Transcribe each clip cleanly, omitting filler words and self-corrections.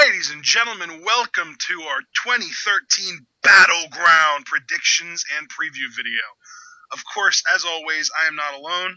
Ladies and gentlemen, welcome to our 2013 Battleground predictions and preview video. Of course, as always, I am not alone.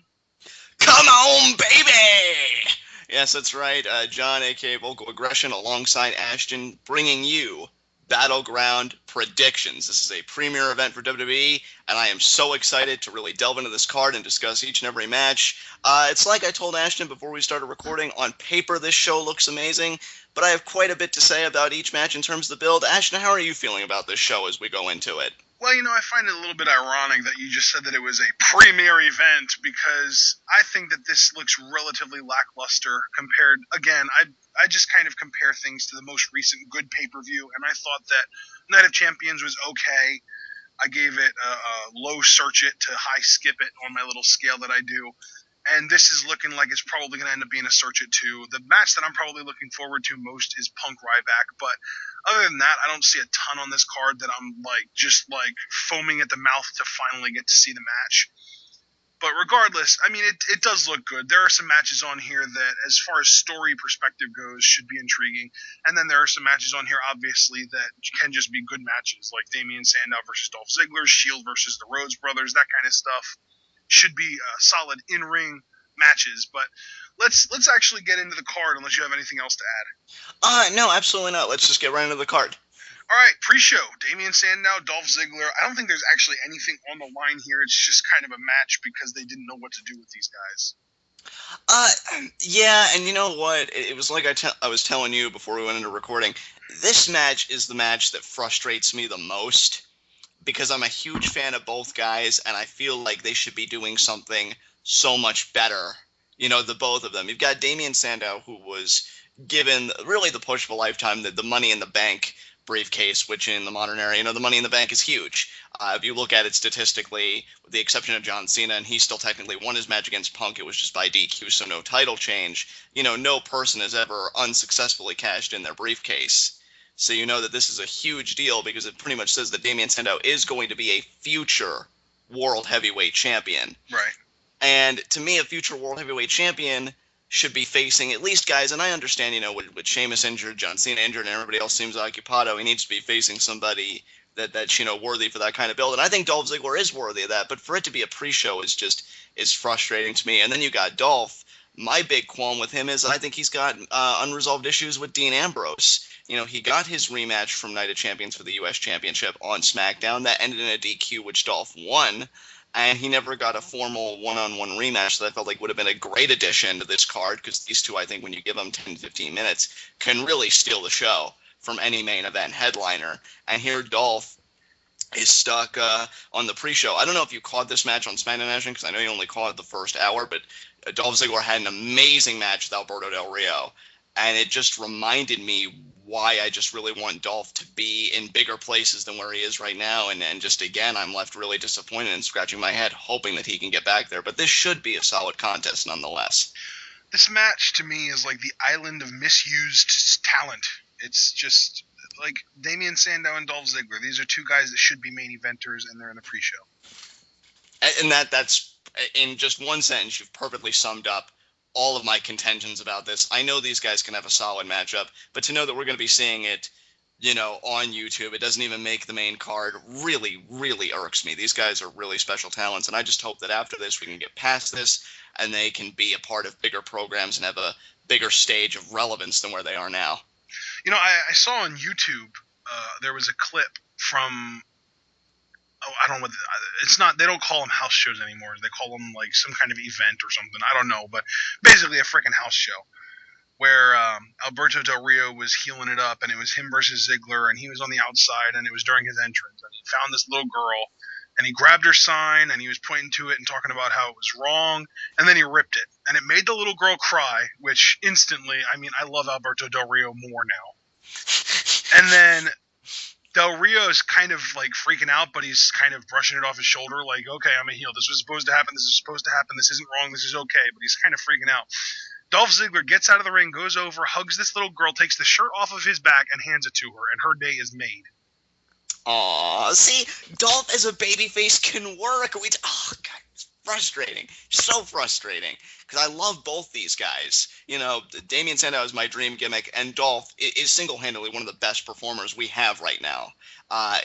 Come on, baby! Yes, that's right. John, a.k.a. VocalAggression, alongside Ashton, bringing you Battleground predictions. This is a premier event for WWE, and I am so excited to really delve into this card and discuss each and every match. It's like I told Ashton before we started recording, on paper this show looks amazing, but I have quite a bit to say about each match in terms of the build. Ashton, how are you feeling about this show as we go into it? Well, I find it a little bit ironic that you just said that it was a premier event, because I think that this looks relatively lackluster compared, again, I just kind of compare things to the most recent good pay-per-view, and I thought that Night of Champions was okay. I gave it a low search it to high skip it on my little scale that I do. And this is looking like it's probably going to end up being a search it too. The match that I'm probably looking forward to most is Punk Ryback, but other than that, I don't see a ton on this card that I'm just foaming at the mouth to finally get to see the match. But regardless, I mean, it does look good. There are some matches on here that, as far as story perspective goes, should be intriguing. And then there are some matches on here, obviously, that can just be good matches, like Damien Sandow versus Dolph Ziggler, Shield versus the Rhodes Brothers, that kind of stuff. Should be solid in-ring matches. But let's actually get into the card, unless you have anything else to add. No, absolutely not. Let's just get right into the card. All right, pre-show, Damien Sandow, Dolph Ziggler. I don't think there's actually anything on the line here. It's just kind of a match because they didn't know what to do with these guys. Yeah, and you know what? It was like I was telling you before we went into recording. This match is the match that frustrates me the most, because I'm a huge fan of both guys, and I feel like they should be doing something so much better, the both of them. You've got Damien Sandow, who was given really the push of a lifetime, the Money in the Bank briefcase, which in the modern era, the Money in the Bank is huge. If you look at it statistically, with the exception of John Cena, and he still technically won his match against Punk, it was just by DQ, so no title change. No person has ever unsuccessfully cashed in their briefcase. So you know that this is a huge deal, because it pretty much says that Damien Sandow is going to be a future World Heavyweight Champion. Right. And to me, a future World Heavyweight Champion should be facing at least guys, and I understand, with Sheamus injured, John Cena injured, and everybody else seems occupado, he needs to be facing somebody that's worthy for that kind of build. And I think Dolph Ziggler is worthy of that, but for it to be a pre-show is frustrating to me. And then you got Dolph. My big qualm with him is I think he's got unresolved issues with Dean Ambrose. He got his rematch from Night of Champions for the U.S. Championship on SmackDown. That ended in a DQ, which Dolph won. And he never got a formal one-on-one rematch that I felt like would have been a great addition to this card, because these two, I think, when you give them 10, 15 minutes, can really steal the show from any main event headliner. And here Dolph is stuck on the pre-show. I don't know if you caught this match on SmackDown, Ashton, because I know you only caught it the first hour, but Dolph Ziggler had an amazing match with Alberto Del Rio. And it just reminded me why I just really want Dolph to be in bigger places than where he is right now. And just, again, I'm left really disappointed and scratching my head, hoping that he can get back there. But this should be a solid contest nonetheless. This match, to me, is like the island of misused talent. It's just like Damien Sandow and Dolph Ziggler. These are two guys that should be main eventers, and they're in the pre-show. And that's, in just one sentence, you've perfectly summed up all of my contentions about this. I know these guys can have a solid matchup, but to know that we're going to be seeing it, on YouTube, it doesn't even make the main card, really, really irks me. These guys are really special talents, and I just hope that after this we can get past this and they can be a part of bigger programs and have a bigger stage of relevance than where they are now. I saw on YouTube, there was a clip from, I don't know what, it's not, they don't call them house shows anymore. They call them like some kind of event or something. I don't know, but basically a freaking house show where Alberto Del Rio was healing it up, and it was him versus Ziggler, and he was on the outside, and it was during his entrance, and he found this little girl, and he grabbed her sign, and he was pointing to it and talking about how it was wrong, and then he ripped it, and it made the little girl cry, which instantly, I love Alberto Del Rio more now. And then Del Rio's kind of freaking out, but he's kind of brushing it off his shoulder, like, okay, I'm a heel. This was supposed to happen. This is supposed to happen. This isn't wrong. This is okay. But he's kind of freaking out. Dolph Ziggler gets out of the ring, goes over, hugs this little girl, takes the shirt off of his back, and hands it to her, and her day is made. Aw, see, Dolph as a babyface can work. God, frustrating. So frustrating. Because I love both these guys. You know, Damien Sandow is my dream gimmick, and Dolph is single-handedly one of the best performers we have right now.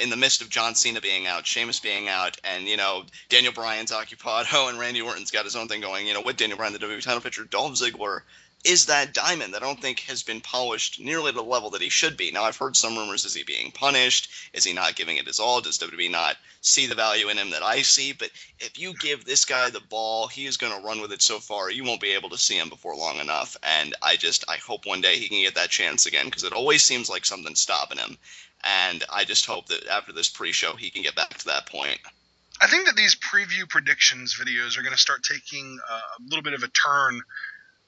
In the midst of John Cena being out, Sheamus being out, and, you know, Daniel Bryan's occupado, and Randy Orton's got his own thing going, you know, with Daniel Bryan, the WWE title picture, Dolph Ziggler is that diamond that I don't think has been polished nearly to the level that he should be. Now, I've heard some rumors, is he being punished? Is he not giving it his all? Does WWE not see the value in him that I see? But if you give this guy the ball, he is going to run with it so far, you won't be able to see him before long enough. And I hope one day he can get that chance again, because it always seems like something's stopping him. And I just hope that after this pre-show, he can get back to that point. I think that these preview predictions videos are going to start taking a little bit of a turn,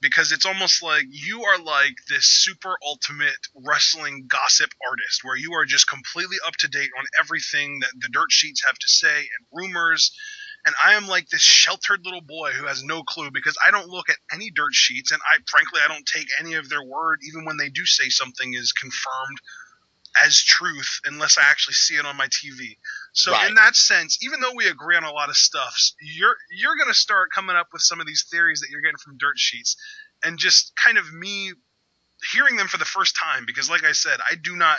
because it's almost like you are like this super ultimate wrestling gossip artist where you are just completely up to date on everything that the dirt sheets have to say and rumors. And I am like this sheltered little boy who has no clue, because I don't look at any dirt sheets, and frankly, I don't take any of their word, even when they do say something is confirmed as truth, unless I actually see it on my TV. So right. In that sense, even though we agree on a lot of stuff, you're going to start coming up with some of these theories that you're getting from dirt sheets, and just kind of me hearing them for the first time, because like I said, I do not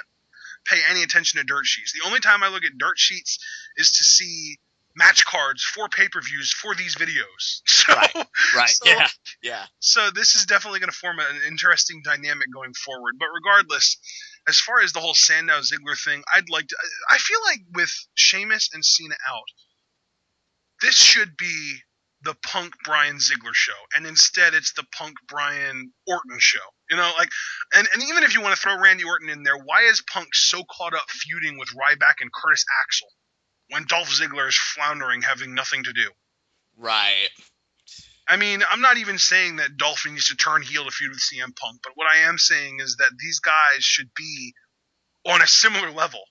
pay any attention to dirt sheets. The only time I look at dirt sheets is to see match cards for pay-per-views for these videos. So, right. So, yeah. So this is definitely going to form an interesting dynamic going forward. But regardless, as far as the whole Sandow Ziggler thing, I feel like with Sheamus and Cena out, this should be the Punk Bryan Ziggler show, and instead it's the Punk Bryan Orton show. You know, like, and even if you want to throw Randy Orton in there, why is Punk so caught up feuding with Ryback and Curtis Axel when Dolph Ziggler is floundering, having nothing to do? Right. I mean, I'm not even saying that Dolph needs to turn heel to feud with CM Punk, but what I am saying is that these guys should be on a similar level.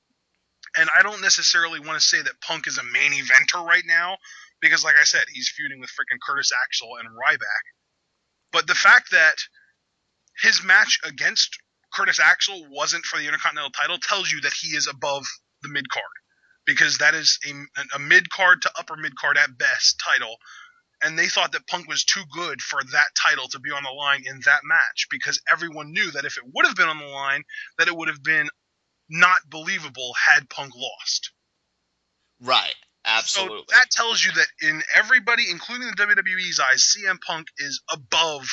And I don't necessarily want to say that Punk is a main eventer right now, because like I said, he's feuding with freaking Curtis Axel and Ryback. But the fact that his match against Curtis Axel wasn't for the Intercontinental title tells you that he is above the mid-card, because that is a mid-card to upper mid-card at best title. And they thought that Punk was too good for that title to be on the line in that match, because everyone knew that if it would have been on the line, that it would have been not believable had Punk lost. Right. Absolutely. So that tells you that in everybody, including the WWE's eyes, CM Punk is above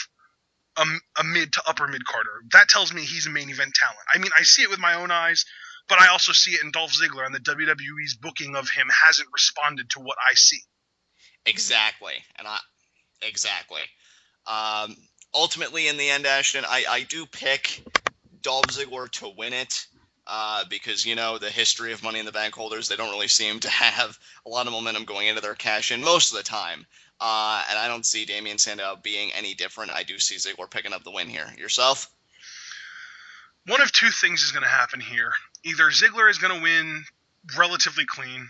a mid to upper mid-carder. That tells me he's a main event talent. I mean, I see it with my own eyes, but I also see it in Dolph Ziggler, and the WWE's booking of him hasn't responded to what I see. Exactly. Exactly. Ultimately, in the end, Ashton, I do pick Dolph Ziggler to win it, because, you know, the history of Money in the Bank holders, they don't really seem to have a lot of momentum going into their cash-in most of the time. And I don't see Damien Sandow being any different. I do see Ziggler picking up the win here. Yourself? One of two things is going to happen here. Either Ziggler is going to win relatively clean,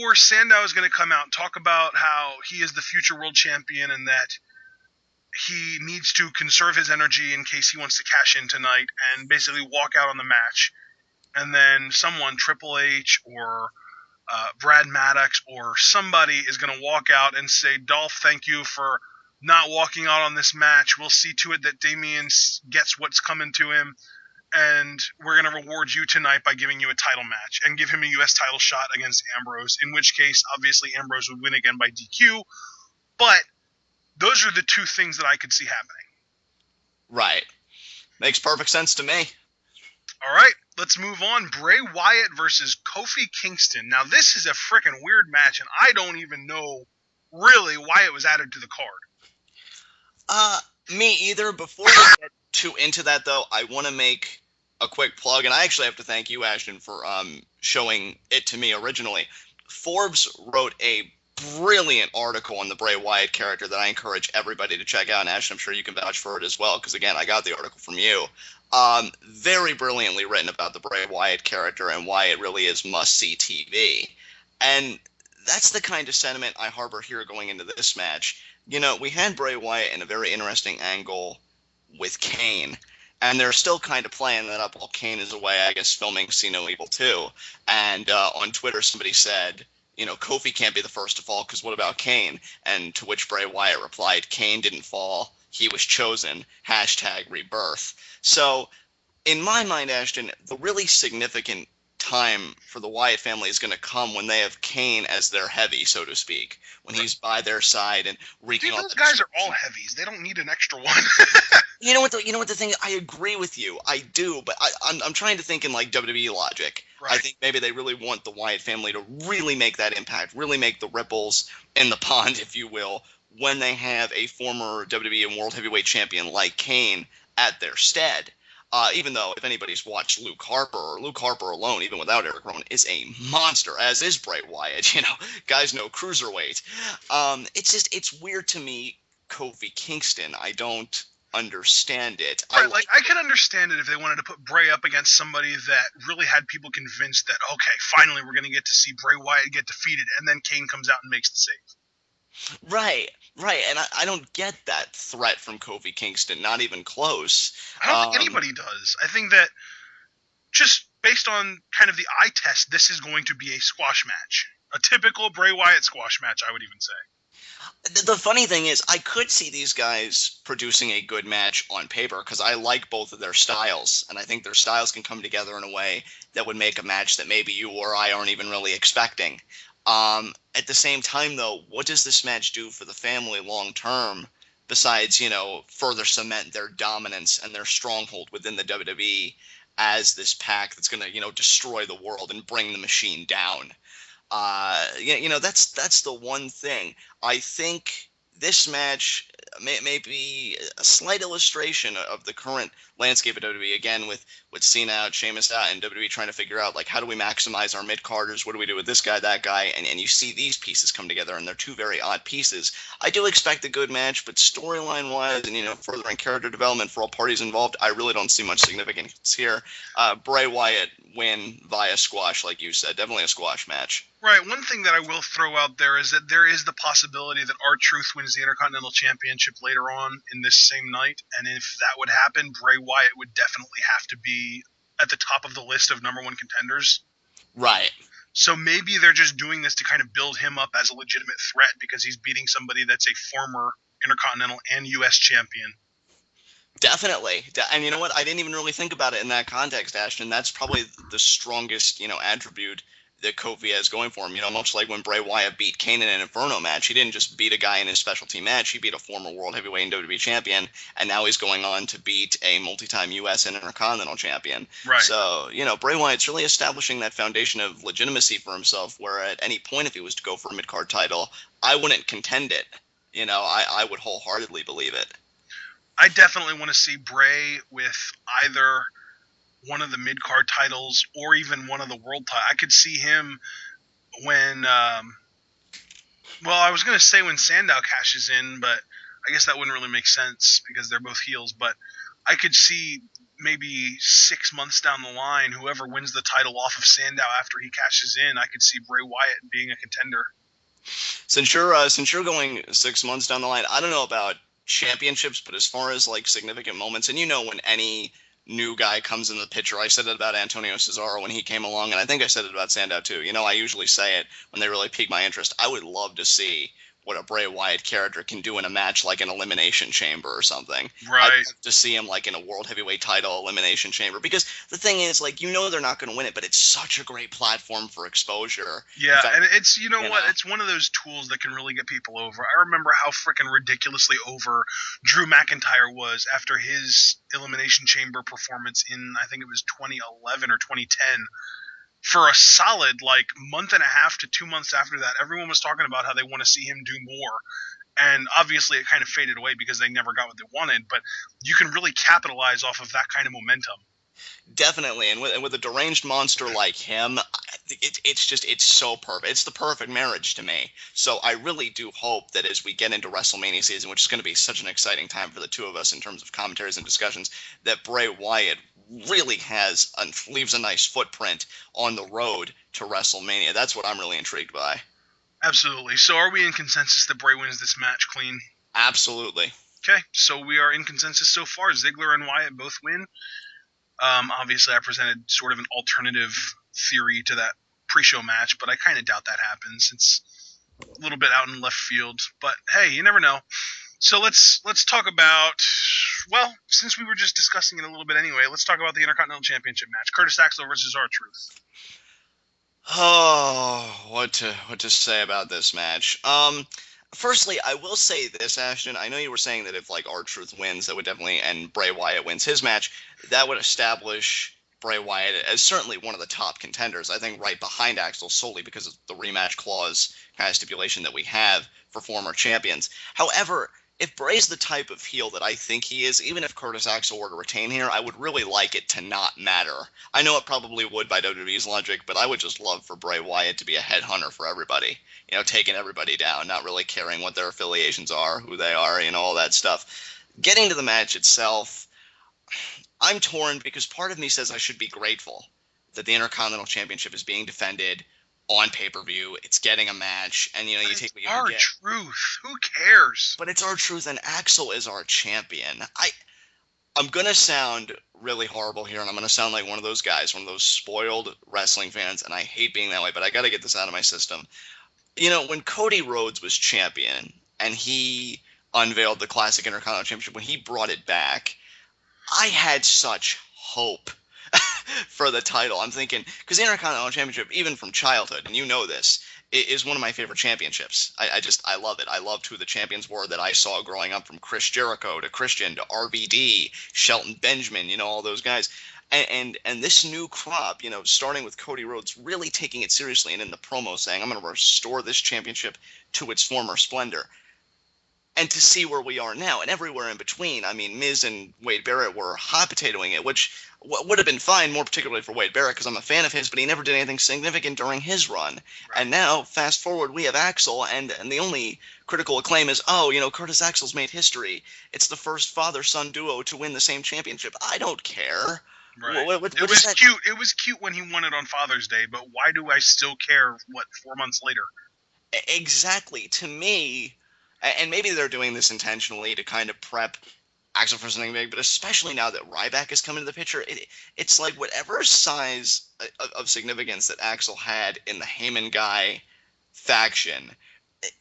or Sandow is going to come out and talk about how he is the future world champion and that he needs to conserve his energy in case he wants to cash in tonight, and basically walk out on the match. And then someone, Triple H or Brad Maddox or somebody, is going to walk out and say, Dolph, thank you for not walking out on this match. We'll see to it that Damien gets what's coming to him, and we're going to reward you tonight by giving you a title match and give him a U.S. title shot against Ambrose, in which case, obviously, Ambrose would win again by DQ. But those are the two things that I could see happening. Right. Makes perfect sense to me. All right, let's move on. Bray Wyatt versus Kofi Kingston. Now, this is a freaking weird match, and I don't even know really why it was added to the card. Me either. Before we get too into that, though, I want to make a quick plug, and I actually have to thank you, Ashton, for showing it to me originally. Forbes wrote a brilliant article on the Bray Wyatt character that I encourage everybody to check out, and Ashton, I'm sure you can vouch for it as well, because, again, I got the article from you. Very brilliantly written about the Bray Wyatt character and why it really is must-see TV. And that's the kind of sentiment I harbor here going into this match. You know, we had Bray Wyatt in a very interesting angle with Kane, and they're still kind of playing that up while Kane is away, I guess, filming See No Evil 2. And on Twitter, somebody said, Kofi can't be the first to fall because what about Kane? And to which Bray Wyatt replied, Kane didn't fall. He was chosen. #rebirth. So in my mind, Ashton, the really significant time for the Wyatt family is going to come when they have Kane as their heavy, so to speak, when he's by their side and wreaking all those guys are all heavies. They don't need an extra one. You know what the thing? I agree with you. I do, but I'm trying to think in like WWE logic. Right. I think maybe they really want the Wyatt family to really make that impact, really make the ripples in the pond, if you will, when they have a former WWE and World Heavyweight Champion like Kane at their stead. Even though if anybody's watched Luke Harper alone, even without Eric Rowan, is a monster, as is Bray Wyatt. Guys know cruiserweight. It's weird to me, Kofi Kingston. I don't understand it. Right, I could understand it if they wanted to put Bray up against somebody that really had people convinced that, okay, finally we're going to get to see Bray Wyatt get defeated, and then Kane comes out and makes the save. Right, and I don't get that threat from Kofi Kingston, not even close. I don't think anybody does. I think that just based on kind of the eye test, this is going to be a squash match. A typical Bray Wyatt squash match, I would even say. The funny thing is, I could see these guys producing a good match on paper because I like both of their styles, and I think their styles can come together in a way that would make a match that maybe you or I aren't even really expecting. At the same time, though, what does this match do for the family long term besides, further cement their dominance and their stronghold within the WWE as this pack that's going to, destroy the world and bring the machine down? That's the one thing. I think this match may be a slight illustration of the current landscape of WWE, again, with Cena out, Sheamus out, and WWE trying to figure out, how do we maximize our mid-carders? What do we do with this guy, that guy? And you see these pieces come together, and they're two very odd pieces. I do expect a good match, but storyline-wise and, furthering character development for all parties involved, I really don't see much significance here. Bray Wyatt win via squash, like you said. Definitely a squash match. Right. One thing that I will throw out there is that there is the possibility that R-Truth wins the Intercontinental Championship later on in this same night, and if that would happen, Bray Wyatt would definitely have to be at the top of the list of number one contenders. Right. So maybe they're just doing this to kind of build him up as a legitimate threat because he's beating somebody that's a former Intercontinental and U.S. champion. Definitely. And you know what? I didn't even really think about it in that context, Ashton. That's probably the strongest, attribute that Kofi has going for him. Much like when Bray Wyatt beat Kane in an Inferno match, he didn't just beat a guy in his specialty match. He beat a former World Heavyweight and WWE champion, and now he's going on to beat a multi-time U.S. and Intercontinental champion. Right. So, Bray Wyatt's really establishing that foundation of legitimacy for himself, where at any point if he was to go for a mid-card title, I wouldn't contend it. I would wholeheartedly believe it. I definitely want to see Bray with either one of the mid-card titles or even one of the world titles. I could see him when I was going to say when Sandow cashes in, but I guess that wouldn't really make sense because they're both heels. But I could see maybe 6 months down the line, whoever wins the title off of Sandow after he cashes in, I could see Bray Wyatt being a contender. Since you're going 6 months down the line, I don't know about championships, but as far as significant moments, and when any new guy comes in the picture, I said it about Antonio Cesaro when he came along, and I think I said it about Sandow too. I usually say it when they really pique my interest. I would love to see what a Bray Wyatt character can do in a match like an Elimination Chamber or something. Right. I'd love to see him in a World Heavyweight title Elimination Chamber, because the thing is, they're not going to win it, but it's such a great platform for exposure. Yeah, and it's, what, it's one of those tools that can really get people over. I remember how freaking ridiculously over Drew McIntyre was after his Elimination Chamber performance in, I think it was 2011 or 2010. For a solid month and a half to 2 months after that, everyone was talking about how they want to see him do more. And obviously it kind of faded away because they never got what they wanted, but you can really capitalize off of that kind of momentum. Definitely, and with a deranged monster like him, it's so perfect. It's the perfect marriage to me. So I really do hope that as we get into WrestleMania season, which is going to be such an exciting time for the two of us in terms of commentaries and discussions, that Bray Wyatt really leaves a nice footprint on the road to WrestleMania. That's what I'm really intrigued by. Absolutely. So are we in consensus that Bray wins this match clean? Absolutely. Okay, so we are in consensus so far. Ziggler and Wyatt both win. Obviously, I presented sort of an alternative theory to that pre-show match, but I kind of doubt that happens. It's a little bit out in left field, but hey, you never know. So let's talk about, well, since we were just discussing it a little bit anyway, let's talk about the Intercontinental Championship match. Curtis Axel versus R-Truth. Oh, what to say about this match? Firstly, I will say this, Ashton. I know you were saying that if like R-Truth wins, that would definitely, and Bray Wyatt wins his match, that would establish Bray Wyatt as certainly one of the top contenders. I think right behind Axel solely because of the rematch clause kind of stipulation that we have for former champions. However, if Bray's the type of heel that I think he is, even if Curtis Axel were to retain here, I would really like it to not matter. I know it probably would by WWE's logic, but I would just love for Bray Wyatt to be a headhunter for everybody. You know, taking everybody down, not really caring what their affiliations are, who they are, you know, all that stuff. Getting to the match itself, I'm torn because part of me says I should be grateful that the Intercontinental Championship is being defended on pay-per-view. It's getting a match, and, you know, you take what you can get. R-Truth. Who cares? But it's R-Truth, and Axel is our champion. I'm going to sound really horrible here, and I'm going to sound like one of those guys, one of those spoiled wrestling fans, and I hate being that way, but I got to get this out of my system. You know, when Cody Rhodes was champion, and he unveiled the Classic Intercontinental Championship, when he brought it back, I had such hope for the title. I'm thinking, because the Intercontinental Championship, even from childhood, and you know this, is one of my favorite championships. I love it. I loved who the champions were that I saw growing up, from Chris Jericho to Christian to RVD, Shelton Benjamin, you know, all those guys. And this new crop, you know, starting with Cody Rhodes, really taking it seriously, and in the promo saying, I'm going to restore this championship to its former splendor. And to see where we are now, and everywhere in between. I mean, Miz and Wade Barrett were hot potatoing it, which would have been fine, more particularly for Wade Barrett, because I'm a fan of his, but he never did anything significant during his run. Right. And now, fast forward, we have Axel, and the only critical acclaim is, oh, you know, Curtis Axel's made history. It's the first father-son duo to win the same championship. I don't care. Right. What it was cute. It was cute when he won it on Father's Day, but why do I still care, 4 months later? Exactly. To me, and maybe they're doing this intentionally to kind of prep Axel for something big, but especially now that Ryback has come into the picture, it's like whatever size of significance that Axel had in the Heyman guy faction,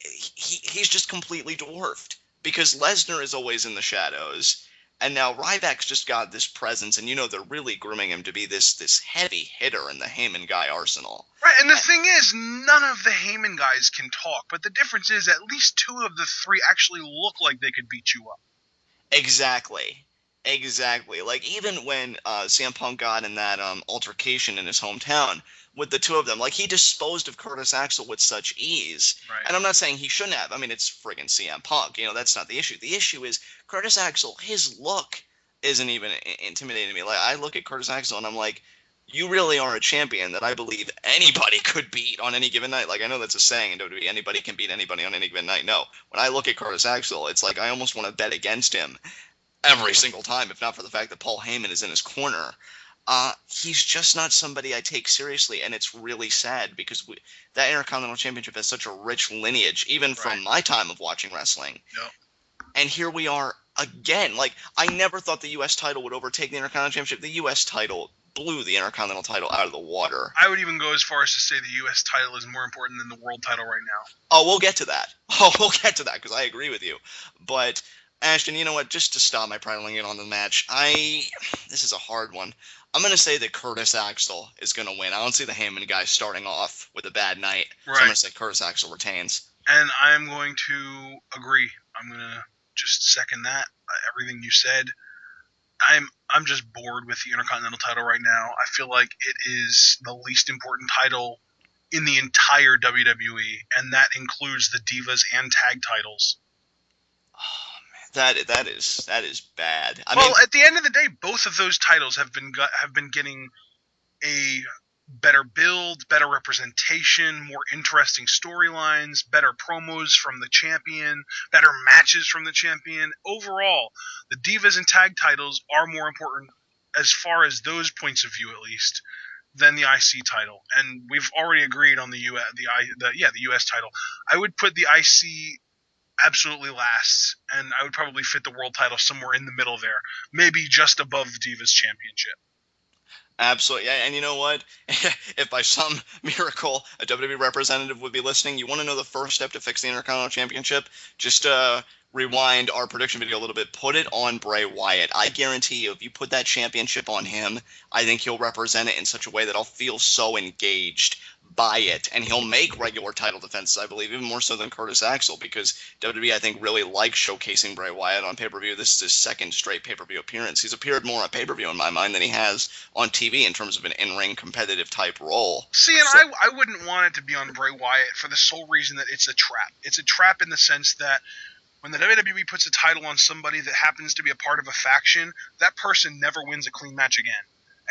he's just completely dwarfed, because Lesnar is always in the shadows, and now Ryback's just got this presence, and, you know, they're really grooming him to be this heavy hitter in the Heyman guy arsenal. Right, and the thing is, none of the Heyman guys can talk, but the difference is at least 2 of the 3 actually look like they could beat you up. Exactly. Like, even when CM Punk got in that altercation in his hometown with the 2 of them, like, he disposed of Curtis Axel with such ease. Right. And I'm not saying he shouldn't have. I mean, it's friggin' CM Punk. You know, that's not the issue. The issue is Curtis Axel, his look isn't even intimidating me. Like, I look at Curtis Axel and I'm like, you really are a champion that I believe anybody could beat on any given night. Like, I know that's a saying in WWE, anybody can beat anybody on any given night. No. When I look at Curtis Axel, it's like I almost want to bet against him every single time, if not for the fact that Paul Heyman is in his corner. He's just not somebody I take seriously, and it's really sad because that Intercontinental Championship has such a rich lineage, even from my time of watching wrestling. Yep. And here we are again. Like, I never thought the U.S. title would overtake the Intercontinental Championship. The U.S. title blew the Intercontinental title out of the water. I would even go as far as to say the U.S. title is more important than the world title right now. Oh, we'll get to that. Because I agree with you. But, Ashton, you know what? Just to stop my prattling in on the match, this is a hard one. I'm going to say that Curtis Axel is going to win. I don't see the Heyman guy starting off with a bad night. Right. So I'm going to say Curtis Axel retains. And I'm going to agree. I'm going to just second that. Everything you said. I'm just bored with the Intercontinental title right now. I feel like it is the least important title in the entire WWE, and that includes the Divas and Tag titles. Oh man, that is bad. I mean, at the end of the day, both of those titles have been getting a better build, better representation, more interesting storylines, better promos from the champion, better matches from the champion. Overall, the Divas and Tag titles are more important, as far as those points of view at least, than the IC title. And we've already agreed on the US title. I would put the IC absolutely last, and I would probably fit the world title somewhere in the middle there, maybe just above the Divas Championship. Absolutely. Yeah, and you know what? If by some miracle a WWE representative would be listening, you want to know the first step to fix the Intercontinental Championship? Just rewind our prediction video a little bit. Put it on Bray Wyatt. I guarantee you, if you put that championship on him, I think he'll represent it in such a way that I'll feel so engaged by it, and he'll make regular title defenses, I believe, even more so than Curtis Axel, because WWE, I think, really likes showcasing Bray Wyatt on pay-per-view. This is his second straight pay-per-view appearance. He's appeared more on pay-per-view in my mind than he has on TV in terms of an in-ring competitive type role. See, and I wouldn't want it to be on Bray Wyatt for the sole reason that it's a trap. It's a trap in the sense that when the WWE puts a title on somebody that happens to be a part of a faction, that person never wins a clean match again.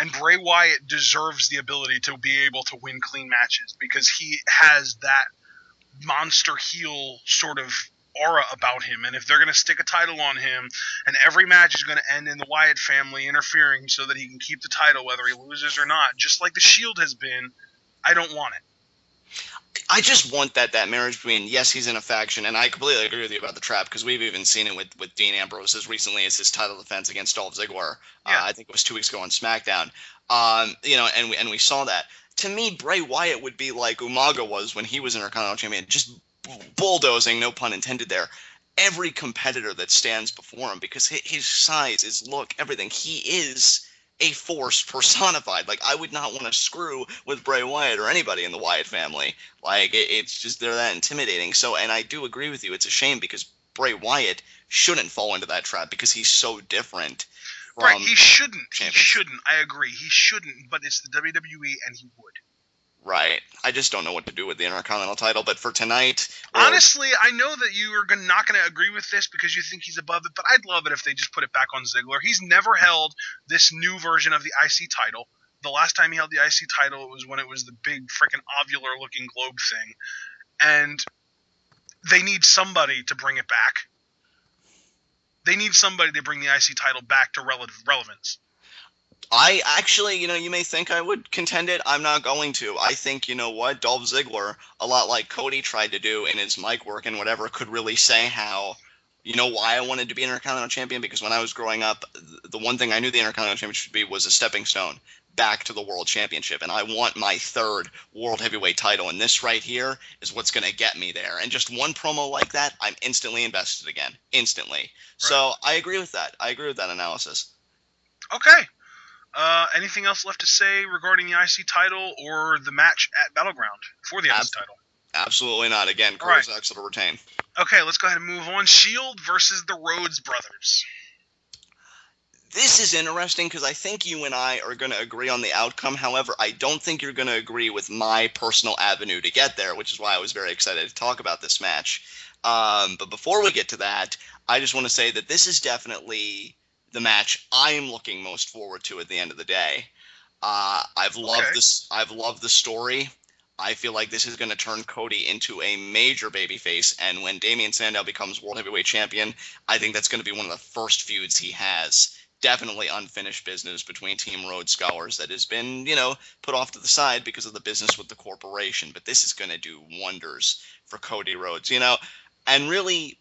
And Bray Wyatt deserves the ability to be able to win clean matches because he has that monster heel sort of aura about him. And if they're going to stick a title on him and every match is going to end in the Wyatt family interfering so that he can keep the title whether he loses or not, just like the Shield has been, I don't want it. I just want that marriage between, yes, he's in a faction, and I completely agree with you about the trap, because we've even seen it with Dean Ambrose as recently as his title defense against Dolph Ziggler. Yeah. I think it was 2 weeks ago on SmackDown. And we saw that. To me, Bray Wyatt would be like Umaga was when he was Intercontinental Champion, just bulldozing, no pun intended there, every competitor that stands before him, because his size, his look, everything, he is a force personified. Like, I would not want to screw with Bray Wyatt or anybody in the Wyatt family. Like, it's just, they're that intimidating. So, and I do agree with you. It's a shame because Bray Wyatt shouldn't fall into that trap because he's so different. Right, he shouldn't. Champions. He shouldn't. I agree. He shouldn't, but it's the WWE and he would. Right. I just don't know what to do with the Intercontinental title, but for tonight... Honestly, I know that you are not going to agree with this because you think he's above it, but I'd love it if they just put it back on Ziggler. He's never held this new version of the IC title. The last time he held the IC title, it was when it was the big freaking ovular-looking globe thing. And they need somebody to bring it back. They need somebody to bring the IC title back to relevance. I actually, you may think I would contend it. I'm not going to. I think, you know what, Dolph Ziggler, a lot like Cody tried to do in his mic work and whatever, could really say how, why I wanted to be an Intercontinental Champion, because when I was growing up, the one thing I knew the Intercontinental Championship should be was a stepping stone back to the World Championship, and I want my third World Heavyweight title, and this right here is what's going to get me there. And just one promo like that, I'm instantly invested again. Instantly. Right. So I agree with that. I agree with that analysis. Okay. Anything else left to say regarding the IC title or the match at Battleground for the IC title? Absolutely not. Again, Curtis Axel to retain. Okay, let's go ahead and move on. Shield versus the Rhodes Brothers. This is interesting because I think you and I are going to agree on the outcome. However, I don't think you're going to agree with my personal avenue to get there, which is why I was very excited to talk about this match. But before we get to that, I just want to say that this is definitely the match I'm looking most forward to at the end of the day. I've loved this. I've loved the story. I feel like this is going to turn Cody into a major babyface, and when Damian Sandow becomes World Heavyweight Champion, I think that's going to be one of the first feuds he has. Definitely unfinished business between Team Rhodes Scholars that has been, put off to the side because of the business with the corporation. But this is going to do wonders for Cody Rhodes, and really.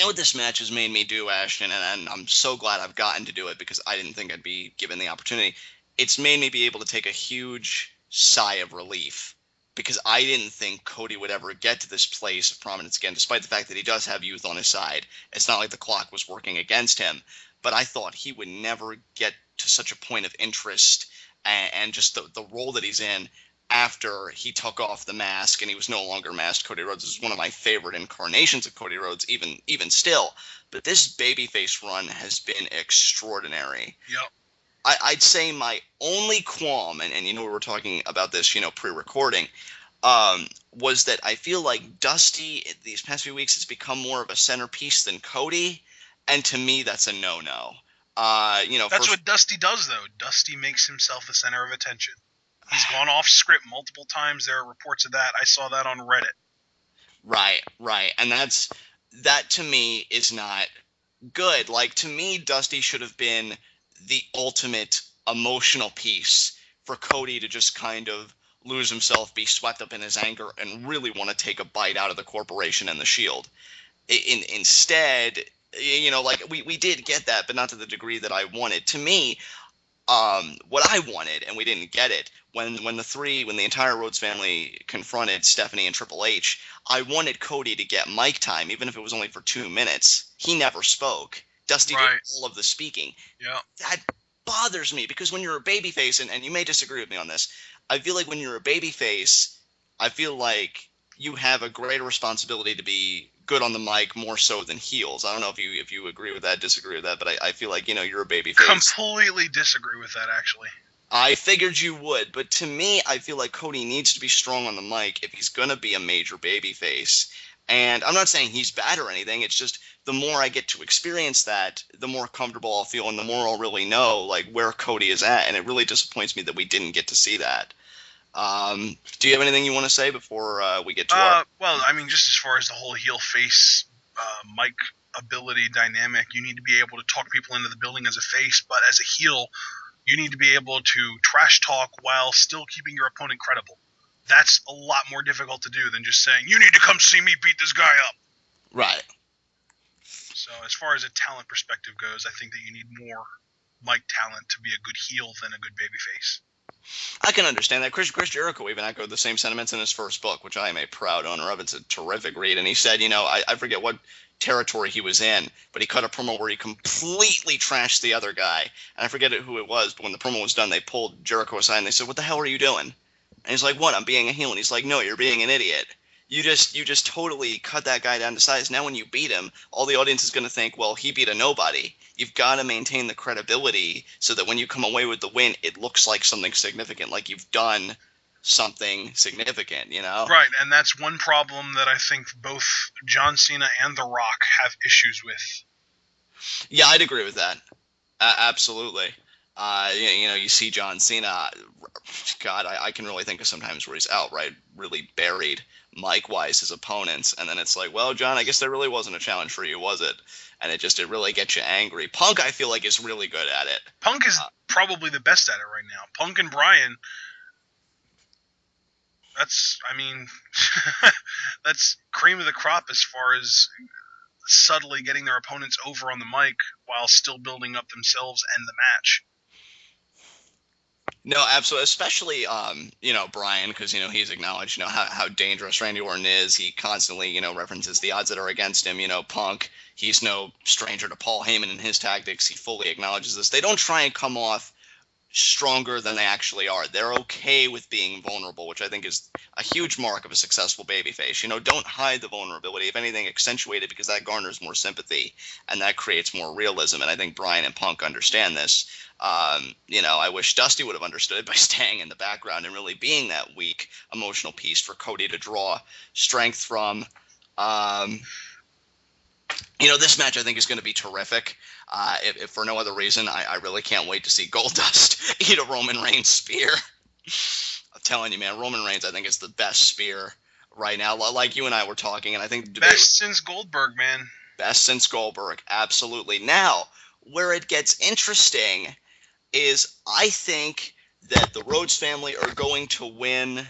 What this match has made me do, Ashton, and I'm so glad I've gotten to do it because I didn't think I'd be given the opportunity. It's made me be able to take a huge sigh of relief because I didn't think Cody would ever get to this place of prominence again, despite the fact that he does have youth on his side. It's not like the clock was working against him, but I thought he would never get to such a point of interest and just the role that he's in after he took off the mask and he was no longer masked. Cody Rhodes is one of my favorite incarnations of Cody Rhodes, even still. But this babyface run has been extraordinary. Yep. I'd say my only qualm, and we were talking about this, pre-recording, was that I feel like Dusty these past few weeks has become more of a centerpiece than Cody, and to me that's a no-no. That's what Dusty does, though. Dusty makes himself the center of attention. He's gone off script multiple times. There are reports of that. I saw that on Reddit. Right. And that to me is not good. Like, to me, Dusty should have been the ultimate emotional piece for Cody to just kind of lose himself, be swept up in his anger, and really want to take a bite out of the corporation and the Shield. Instead, we did get that, but not to the degree that I wanted. To me, what I wanted, and we didn't get it, when the entire Rhodes family confronted Stephanie and Triple H, I wanted Cody to get mic time, even if it was only for 2 minutes. He never spoke. Dusty did all of the speaking. Yeah. That bothers me, because when you're a babyface, and you may disagree with me on this, I feel like when you're a babyface, I feel like you have a greater responsibility to be good on the mic more so than heels. I don't know if you agree with that, disagree with that, but I feel like, you're a babyface. Completely disagree with that, actually. I figured you would, but to me, I feel like Cody needs to be strong on the mic if he's going to be a major babyface. And I'm not saying he's bad or anything. It's just the more I get to experience that, the more comfortable I'll feel and the more I'll really know like where Cody is at. And it really disappoints me that we didn't get to see that. Do you have anything you want to say before we get to our... Well, I mean, just as far as the whole heel-face mic ability dynamic, you need to be able to talk people into the building as a face, but as a heel, you need to be able to trash talk while still keeping your opponent credible. That's a lot more difficult to do than just saying, you need to come see me beat this guy up. Right. So as far as a talent perspective goes, I think that you need more mic talent to be a good heel than a good babyface. I can understand that. Chris Jericho even echoed the same sentiments in his first book, which I am a proud owner of. It's a terrific read. And he said, I forget what territory he was in, but he cut a promo where he completely trashed the other guy. And I forget who it was, but when the promo was done, they pulled Jericho aside and they said, what the hell are you doing? And he's like, what? I'm being a heel. And he's like, no, you're being an idiot. You just totally cut that guy down to size. Now when you beat him, all the audience is going to think, well, he beat a nobody. You've got to maintain the credibility so that when you come away with the win, it looks like something significant, like you've done something significant, Right, and that's one problem that I think both John Cena and The Rock have issues with. Yeah, I'd agree with that. Absolutely. You see John Cena, God, I can really think of sometimes where he's outright really buried mic-wise his opponents, and then it's like, well, John, I guess there really wasn't a challenge for you, was it? And it really gets you angry. Punk, I feel like, is really good at it. Punk is probably the best at it right now. Punk and Bryan, that's cream of the crop as far as subtly getting their opponents over on the mic while still building up themselves and the match. No, absolutely. Especially, Bryan, because, he's acknowledged, how dangerous Randy Orton is. He constantly, references the odds that are against him. Punk, he's no stranger to Paul Heyman and his tactics. He fully acknowledges this. They don't try and come off stronger than they actually are. They're okay with being vulnerable, which I think is a huge mark of a successful babyface. Don't hide the vulnerability. If anything, accentuate it, because that garners more sympathy and that creates more realism. And I think Bryan and Punk understand this. I wish Dusty would have understood by staying in the background and really being that weak emotional piece for Cody to draw strength from. This match I think is going to be terrific. If for no other reason, I really can't wait to see Goldust eat a Roman Reigns spear. I'm telling you, man, Roman Reigns I think is the best spear right now. Like you and I were talking, and I think the best since Goldberg, man. Best since Goldberg, absolutely. Now, where it gets interesting is I think that the Rhodes family are going to win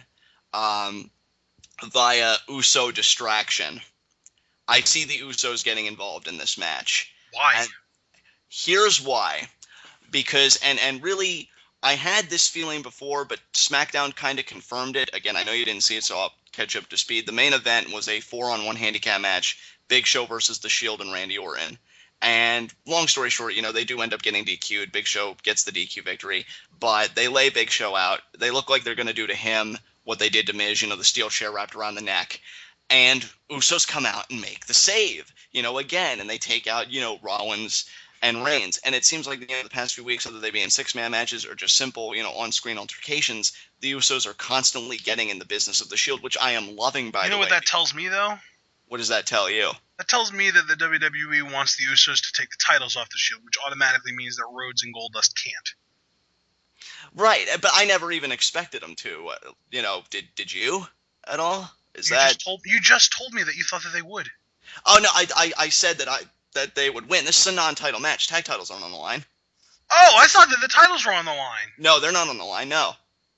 via Uso distraction. I see the Usos getting involved in this match. Why? And here's why. Because, and really, I had this feeling before, but SmackDown kind of confirmed it. Again, I know you didn't see it, so I'll catch up to speed. The main event was a 4-on-1 handicap match, Big Show versus The Shield and Randy Orton. And long story short, they do end up getting DQ'd. Big Show gets the DQ victory, but they lay Big Show out. They look like they're going to do to him what they did to Miz, the steel chair wrapped around the neck. And Usos come out and make the save, again, and they take out, Rollins and Reigns. And it seems like the past few weeks, whether they be in 6-man matches or just simple, on-screen altercations, the Usos are constantly getting in the business of the Shield, which I am loving, by the way. You know what that tells me, though? What does that tell you? That tells me that the WWE wants the Usos to take the titles off the Shield, which automatically means that Rhodes and Goldust can't. Right, but I never even expected them to. Did you at all? You just told me that you thought that they would. Oh no, I said that they would win. This is a non-title match. Tag titles aren't on the line. Oh, I thought that the titles were on the line. No, they're not on the line. No.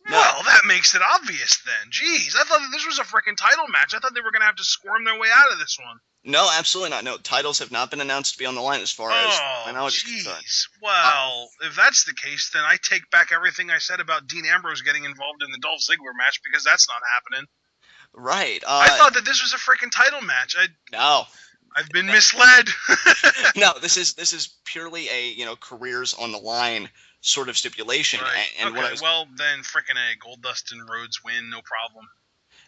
No. Well, that makes it obvious then. Jeez, I thought that this was a freaking title match. I thought they were going to have to squirm their way out of this one. No, absolutely not. No, titles have not been announced to be on the line as far as my knowledge is concerned. Jeez. Well, if that's the case, then I take back everything I said about Dean Ambrose getting involved in the Dolph Ziggler match, because that's not happening. Right. I thought that this was a freaking title match. No. I've been misled. No, this is purely a careers on the line sort of stipulation. Right. And okay, well then freaking A, Goldust and Rhodes win, no problem.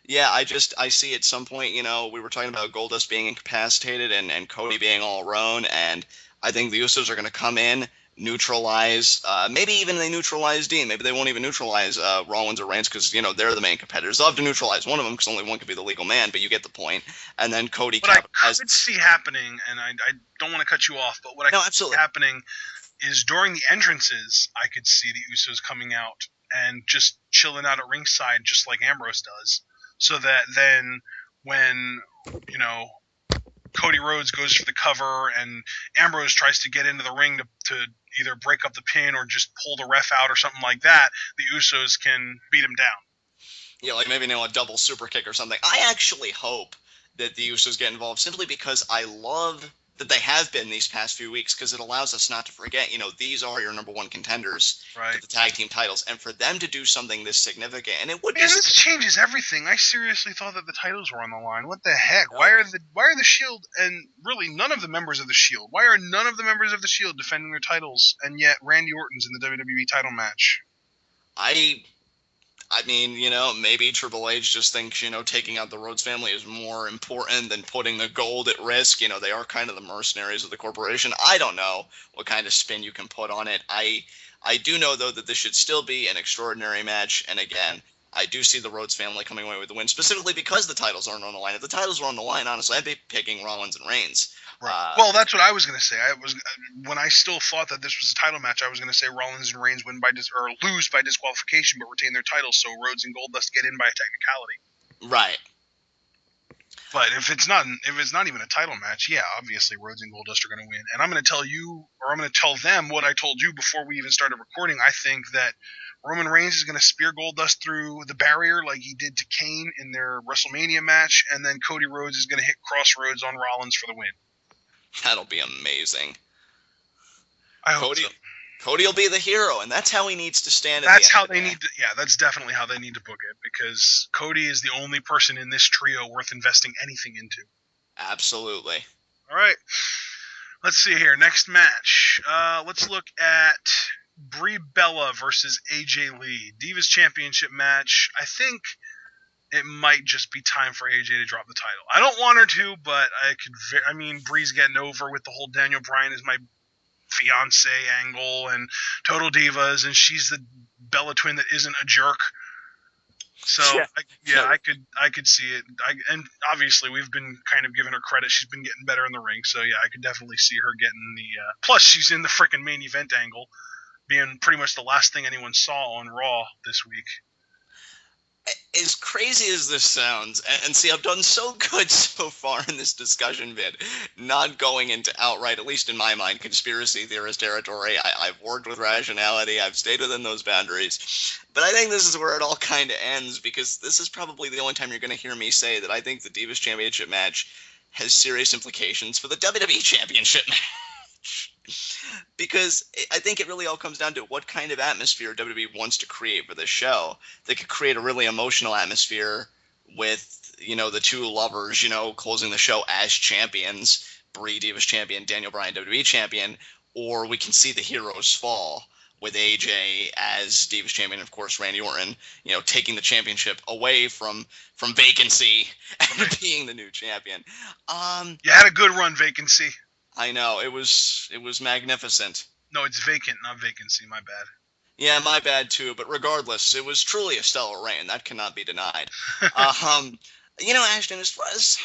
Yeah, I see at some point, we were talking about Goldust being incapacitated and Cody being all alone, and I think the Usos are going to come in, neutralize, maybe even they neutralize Dean. Maybe they won't even neutralize Rollins or Reigns because, they're the main competitors. They'll have to neutralize one of them because only one could be the legal man, but you get the point. And then Cody What I could see happening, and I don't want to cut you off, but what I could see happening is during the entrances, I could see the Usos coming out and just chilling out at ringside just like Ambrose does. So that then when, Cody Rhodes goes for the cover and Ambrose tries to get into the ring to either break up the pin or just pull the ref out or something like that, the Usos can beat him down. Yeah, like maybe a double super kick or something. I actually hope that the Usos get involved simply because I love that they have been these past few weeks, because it allows us not to forget, these are your number one contenders right. for the tag team titles, and for them to do something this significant, and it would be. Man, this changes everything. I seriously thought that the titles were on the line. What the heck? Why are the Shield and really none of the members of the Shield? Why are none of the members of the Shield defending their titles, and yet Randy Orton's in the WWE title match? I mean, maybe Triple H just thinks, taking out the Rhodes family is more important than putting the gold at risk. They are kind of the mercenaries of the corporation. I don't know what kind of spin you can put on it. I do know, though, that this should still be an extraordinary match. And again, I do see the Rhodes family coming away with the win, specifically because the titles aren't on the line. If the titles were on the line, honestly, I'd be picking Rollins and Reigns. Right. Well, that's what I was going to say. When I still thought that this was a title match, I was going to say Rollins and Reigns win or lose by disqualification, but retain their titles, so Rhodes and Goldust get in by a technicality. Right. But if it's not even a title match, yeah, obviously Rhodes and Goldust are going to win. And I'm going to tell you, or I'm going to tell them what I told you before we even started recording. I think that Roman Reigns is going to spear Goldust through the barrier like he did to Kane in their WrestleMania match, and then Cody Rhodes is going to hit Crossroads on Rollins for the win. That'll be amazing. I hope so. Cody will be the hero, and that's how he needs to stand. That's how they need to. Yeah, that's definitely how they need to book it, because Cody is the only person in this trio worth investing anything into. Absolutely. All right. Let's see here. Next match. Let's look at Brie Bella versus AJ Lee. Divas Championship match. I think it might just be time for AJ to drop the title. I don't want her to, but Brie's getting over with the whole Daniel Bryan is my fiance angle and Total Divas, and she's the Bella twin that isn't a jerk. So I could see it. And obviously we've been kind of giving her credit. She's been getting better in the ring. So yeah, I could definitely see her getting the. Plus she's in the freaking main event angle, being pretty much the last thing anyone saw on Raw this week. As crazy as this sounds, and see, I've done so good so far in this discussion bit, not going into outright, at least in my mind, conspiracy theorist territory. I've worked with rationality. I've stayed within those boundaries. But I think this is where it all kind of ends, because this is probably the only time you're going to hear me say that I think the Divas Championship match has serious implications for the WWE Championship match. Because I think it really all comes down to what kind of atmosphere WWE wants to create for this show. They could create a really emotional atmosphere with, the two lovers, closing the show as champions, Brie Divas champion, Daniel Bryan WWE champion, or we can see the heroes fall with AJ as Divas champion, and of course Randy Orton, taking the championship away from vacancy and being the new champion. You had a good run, vacancy. I know, it was magnificent. No, it's vacant, not vacancy, my bad. Yeah, my bad too, but regardless, it was truly a stellar reign. That cannot be denied. Ashton, as far as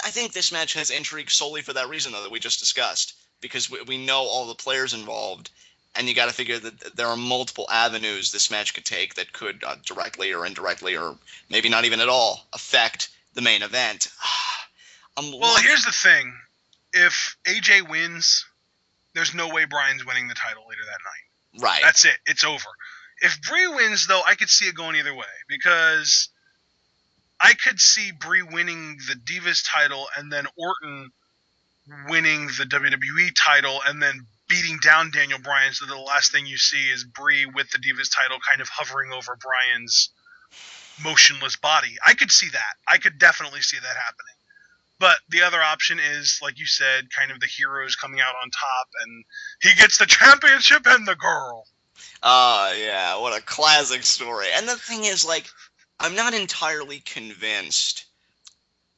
I think this match has intrigue solely for that reason, though, that we just discussed, because we know all the players involved, and you got to figure that there are multiple avenues this match could take that could directly or indirectly, or maybe not even at all, affect the main event. Well, here's the thing. If AJ wins, there's no way Bryan's winning the title later that night. Right. That's it. It's over. If Brie wins, though, I could see it going either way, because I could see Brie winning the Divas title and then Orton winning the WWE title and then beating down Daniel Bryan, so the last thing you see is Brie with the Divas title kind of hovering over Bryan's motionless body. I could see that. I could definitely see that happening. But the other option is, like you said, kind of the heroes coming out on top, and he gets the championship and the girl. Yeah, what a classic story. And the thing is, like, I'm not entirely convinced.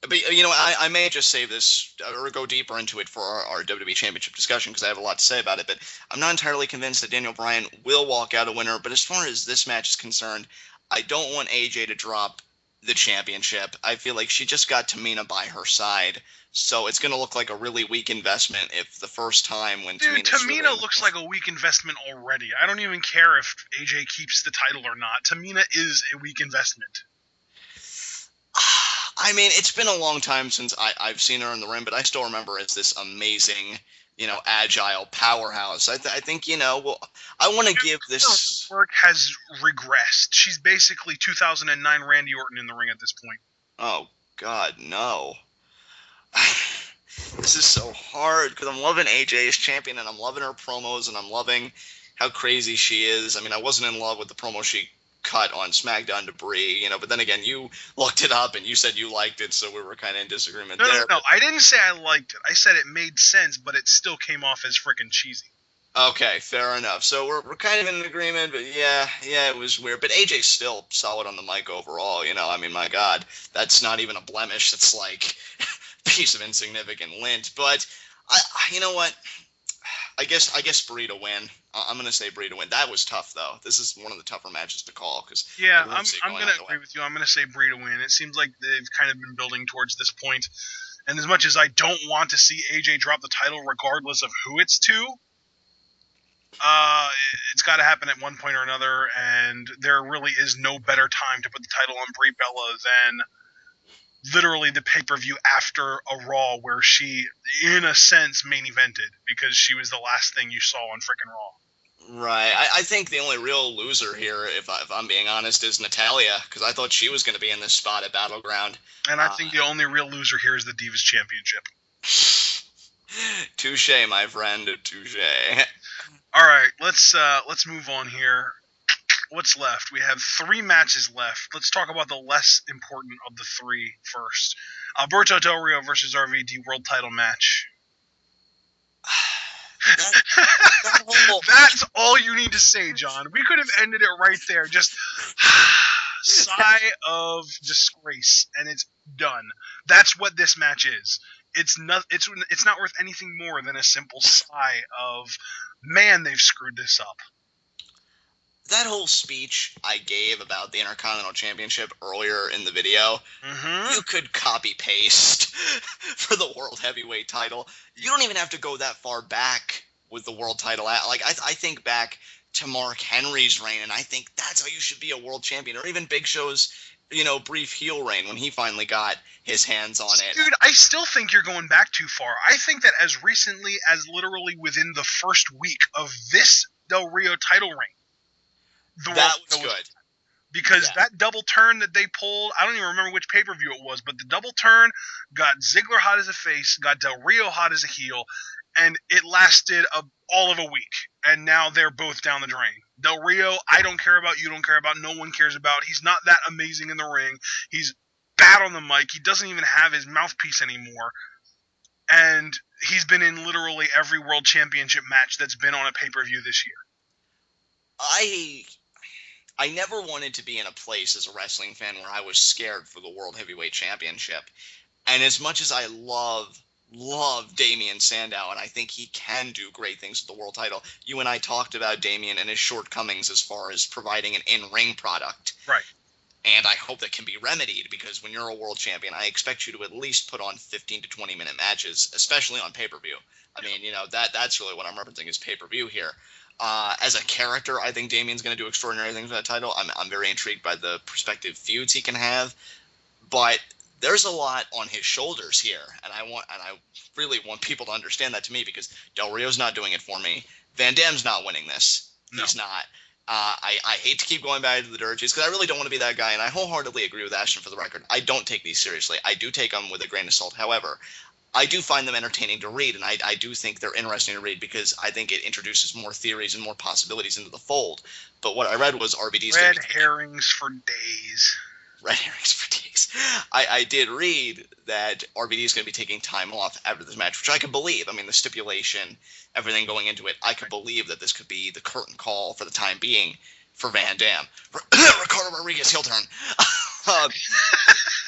But, you know, I may just save this or go deeper into it for our WWE Championship discussion because I have a lot to say about it. But I'm not entirely convinced that Daniel Bryan will walk out a winner. But as far as this match is concerned, I don't want AJ to drop the championship. I feel like she just got Tamina by her side. So it's going to look like a really weak investment if the first time when Tamina looks like a weak investment already. I don't even care if AJ keeps the title or not. Tamina is a weak investment. I mean, it's been a long time since I've seen her in the ring, but I still remember her as this amazing, you know, agile powerhouse. I think, you know, well, I want to give this... Work has regressed. She's basically 2009 Randy Orton in the ring at this point. Oh, God, no. This is so hard because I'm loving AJ as champion and I'm loving her promos and I'm loving how crazy she is. I mean, I wasn't in love with the promo she cut on SmackDown to Brie, you know, but then again, you looked it up and you said you liked it, so we were kind of in disagreement there. No, I didn't say I liked it. I said it made sense, but it still came off as freaking cheesy. Okay, fair enough. So we're kind of in agreement, but yeah, it was weird. But AJ's still solid on the mic overall, you know. I mean, my God, that's not even a blemish. That's like a piece of insignificant lint. But you know what? I guess Brie to win. I'm gonna say Brie to win. That was tough though. This is one of the tougher matches to call because I'm gonna agree with you. I'm gonna say Brie to win. It seems like they've kind of been building towards this point, and as much as I don't want to see AJ drop the title, regardless of who it's to, it's got to happen at one point or another. And there really is no better time to put the title on Brie Bella than literally the pay-per-view after a Raw where she, in a sense, main evented because she was the last thing you saw on freaking Raw. Right. I think the only real loser here, if I'm being honest, is Natalya, because I thought she was going to be in this spot at Battleground. And I think the only real loser here is the Divas Championship. Touche, my friend. Touche. All right, let's move on here. What's left? We have 3 matches left. Let's talk about the less important of the 3 first. Alberto Del Rio versus RVD World Title match. That's all you need to say, John. We could have ended it right there. Just sigh of disgrace, and it's done. That's what this match is. It's not worth anything more than a simple sigh of, man, they've screwed this up. That whole speech I gave about the Intercontinental Championship earlier in the video, you could copy-paste for the World Heavyweight title. You don't even have to go that far back with the World title. Like, I think back to Mark Henry's reign, and I think that's how you should be a World Champion, or even Big Show's, you know, brief heel reign when he finally got his hands on it. Dude, I still think you're going back too far. I think that as recently as literally within the first week of this Del Rio title reign, that was good. Because that double turn that they pulled, I don't even remember which pay-per-view it was, but the double turn got Ziggler hot as a face, got Del Rio hot as a heel, and it lasted all of a week. And now they're both down the drain. Del Rio, I don't care about, you don't care about, no one cares about. He's not that amazing in the ring. He's bad on the mic. He doesn't even have his mouthpiece anymore. And he's been in literally every World Championship match that's been on a pay-per-view this year. I never wanted to be in a place as a wrestling fan where I was scared for the World Heavyweight Championship. And as much as I love Damien Sandow, and I think he can do great things with the world title, you and I talked about Damien and his shortcomings as far as providing an in-ring product. Right. And I hope that can be remedied, because when you're a world champion, I expect you to at least put on 15 to 20-minute matches, especially on pay-per-view. I mean, you know, that's really what I'm referencing is pay-per-view here. As a character, I think Damien's going to do extraordinary things with that title. I'm very intrigued by the prospective feuds he can have, but there's a lot on his shoulders here, and I really want people to understand that to me, because Del Rio's not doing it for me. Van Dam's not winning this. No. He's not. I hate to keep going back to the Dirges because I really don't want to be that guy, and I wholeheartedly agree with Ashton for the record. I don't take these seriously. I do take them with a grain of salt. However, I do find them entertaining to read, and I do think they're interesting to read because I think it introduces more theories and more possibilities into the fold. But what I read was RVD's red herrings for days. Red herrings for days. I did read that RVD is going to be taking time off after this match, which I can believe. I mean, the stipulation, everything going into it, I could believe that this could be the curtain call for the time being for Van Dam. Ricardo Rodriguez, heel turn.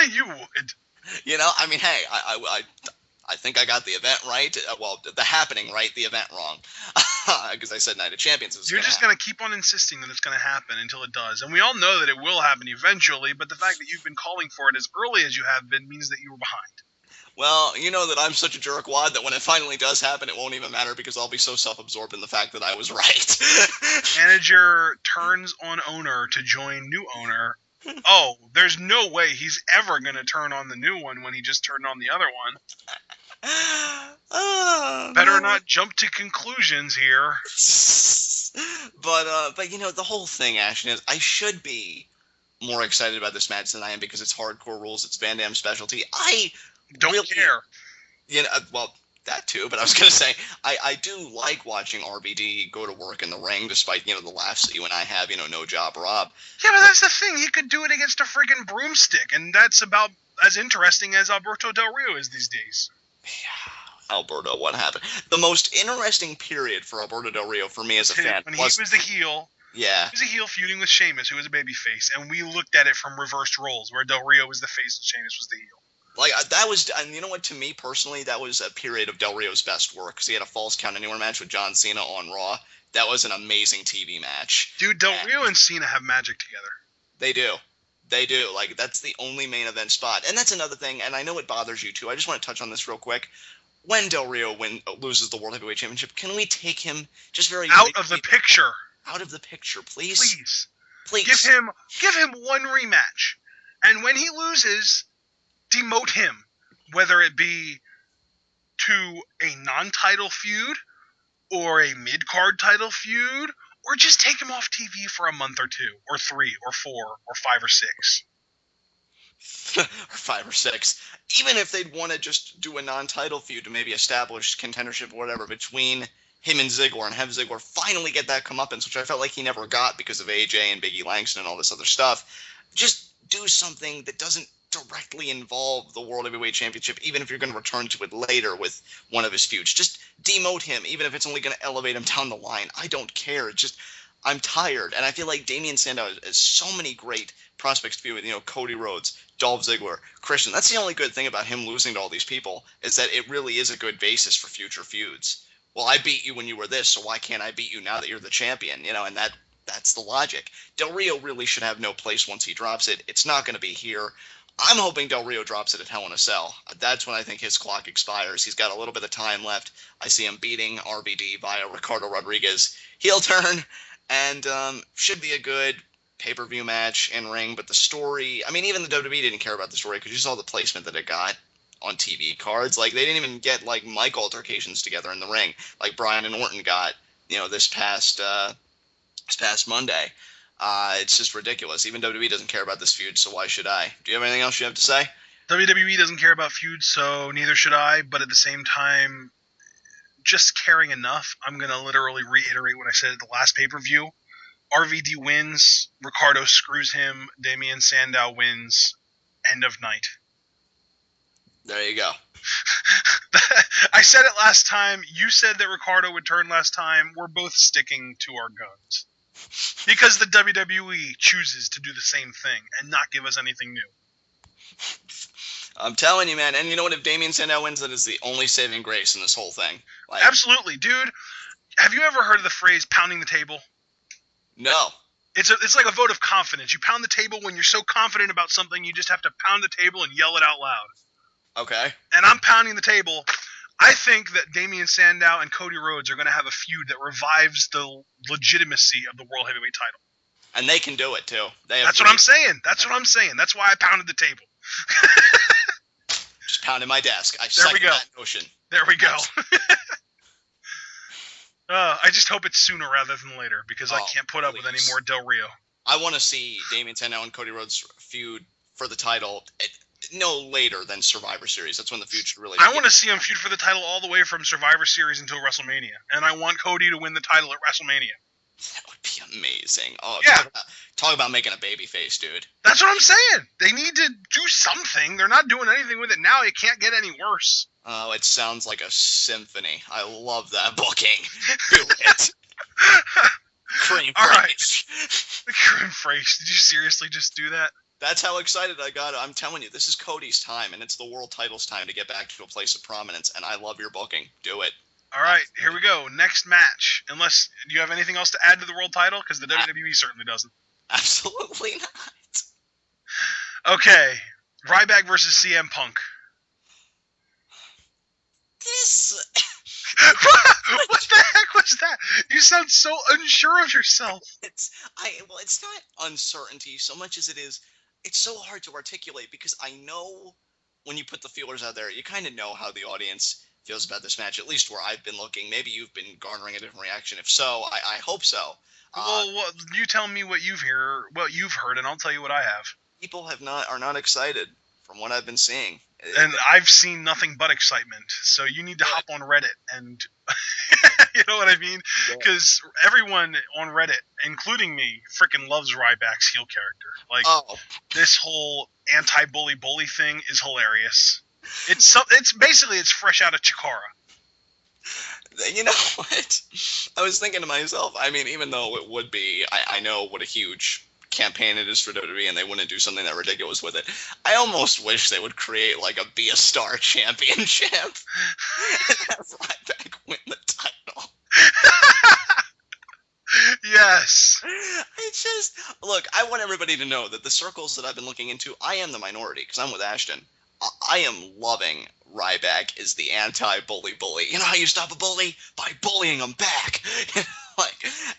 You would. You know, I mean, hey, I think I got the event right. Well, the happening right, the event wrong. Because I said Night of Champions. You're just going to keep on insisting that it's going to happen until it does. And we all know that it will happen eventually, but the fact that you've been calling for it as early as you have been means that you were behind. Well, you know that I'm such a jerkwad that when it finally does happen, it won't even matter because I'll be so self-absorbed in the fact that I was right. Manager turns on owner to join new owner. Oh, there's no way he's ever going to turn on the new one when he just turned on the other one. Better not jump to conclusions here. But you know, the whole thing, Ashton, is I should be more excited about this match than I am because it's hardcore rules, it's Van Dam's specialty. I don't really care. You know, well, that too, but I was going to say, I do like watching RVD go to work in the ring, despite, you know, the laughs that you and I have, you know, no job, Rob. Yeah, but that's the thing. He could do it against a freaking broomstick, and that's about as interesting as Alberto Del Rio is these days. Yeah, Alberto, what happened? The most interesting period for Alberto Del Rio for me as a fan when he was the heel. Yeah. He was a heel feuding with Sheamus, who was a babyface, and we looked at it from reversed roles, where Del Rio was the face and Sheamus was the heel. Like, that was, and you know what, to me personally, that was a period of Del Rio's best work, because he had a Falls Count Anywhere match with John Cena on Raw. That was an amazing TV match. Dude, Del Rio and Cena have magic together. They do. They do. Like, that's the only main event spot. And that's another thing, and I know it bothers you too. I just want to touch on this real quick. When Del Rio loses the World Heavyweight Championship, can we take him just very out of the picture? Out of the picture, please. Please. Give him one rematch. And when he loses, demote him. Whether it be to a non-title feud, or a mid-card title feud, or just take him off TV for a month or 2, or 3, or 4, or 5 or 6. Or 5 or 6. Even if they'd want to just do a non-title feud to maybe establish contendership or whatever between him and Ziggler and have Ziggler finally get that comeuppance, which I felt like he never got because of AJ and Biggie Langston and all this other stuff. Just do something that doesn't directly involve the World Heavyweight Championship, even if you're going to return to it later with one of his feuds. Just demote him, even if it's only going to elevate him down the line. I don't care. It's just, I'm tired. And I feel like Damien Sandow has so many great prospects to feud with, you know, Cody Rhodes, Dolph Ziggler, Christian. That's the only good thing about him losing to all these people, is that it really is a good basis for future feuds. Well, I beat you when you were this, so why can't I beat you now that you're the champion? You know, and that's the logic. Del Rio really should have no place once he drops it. It's not going to be here. I'm hoping Del Rio drops it at Hell in a Cell. That's when I think his clock expires. He's got a little bit of time left. I see him beating RVD via Ricardo Rodriguez. Heel turn, and should be a good pay-per-view match in ring. But the story, I mean, even the WWE didn't care about the story because you saw the placement that it got on TV cards. Like, they didn't even get, like, mic altercations together in the ring like Bryan and Orton got, you know, this past Monday. It's just ridiculous. Even WWE doesn't care about this feud, so why should I? Do you have anything else you have to say? WWE doesn't care about feuds, so neither should I, but at the same time, just caring enough, I'm going to literally reiterate what I said at the last pay-per-view. RVD wins, Ricardo screws him, Damien Sandow wins, end of night. There you go. I said it last time, you said that Ricardo would turn last time, we're both sticking to our guns. Because the WWE chooses to do the same thing and not give us anything new. I'm telling you, man. And you know what? If Damien Sandow wins, that is the only saving grace in this whole thing. Like, absolutely, dude. Have you ever heard of the phrase pounding the table? No. It's like a vote of confidence. You pound the table when you're so confident about something, you just have to pound the table and yell it out loud. Okay. And I'm pounding the table. I think that Damien Sandow and Cody Rhodes are going to have a feud that revives the legitimacy of the World Heavyweight title. And they can do it, too. That's what I'm saying. That's why I pounded the table. Just pounded my desk. There we go. That notion. There we go. I just hope it's sooner rather than later because I can't put up with any please. more Del Rio. I want to see Damien Sandow and Cody Rhodes feud for the title no later than Survivor Series. That's when the feud should really begin. I want to see him feud for the title all the way from Survivor Series until WrestleMania. And I want Cody to win the title at WrestleMania. That would be amazing. Oh, yeah. Talk about making a babyface, dude. That's what I'm saying. They need to do something. They're not doing anything with it now. It can't get any worse. Oh, it sounds like a symphony. I love that booking. Do it. Cream All right. Cream phrase. Did you seriously just do that? That's how excited I got. I'm telling you, this is Cody's time, and it's the world title's time to get back to a place of prominence, and I love your booking. Do it. All right, here we go. Next match. Unless, do you have anything else to add to the world title? Because the WWE certainly doesn't. Absolutely not. Okay. Ryback versus CM Punk. This... What the heck was that? You sound so unsure of yourself. It's not uncertainty so much as it is. It's so hard to articulate because I know when you put the feelers out there, you kind of know how the audience feels about this match. At least where I've been looking. Maybe you've been garnering a different reaction. If so, I hope so. Well, you tell me what you've heard, and I'll tell you what I have. People are not excited from what I've been seeing. And I've seen nothing but excitement. So you need to hop on Reddit and, you know what I mean? Because everyone on Reddit, including me, freaking loves Ryback's heel character. Like, this whole anti-bully thing is hilarious. It's basically fresh out of Chikara. You know what? I was thinking to myself, I mean, even though it would be, I know what a huge campaign it is for WWE, and they wouldn't do something that ridiculous with it. I almost wish they would create like a Be a Star championship and have Ryback win the title. Yes. Look, I want everybody to know that the circles that I've been looking into, I am the minority because I'm with Ashton. I am loving Ryback as the anti-bully. You know how you stop a bully? By bullying them back.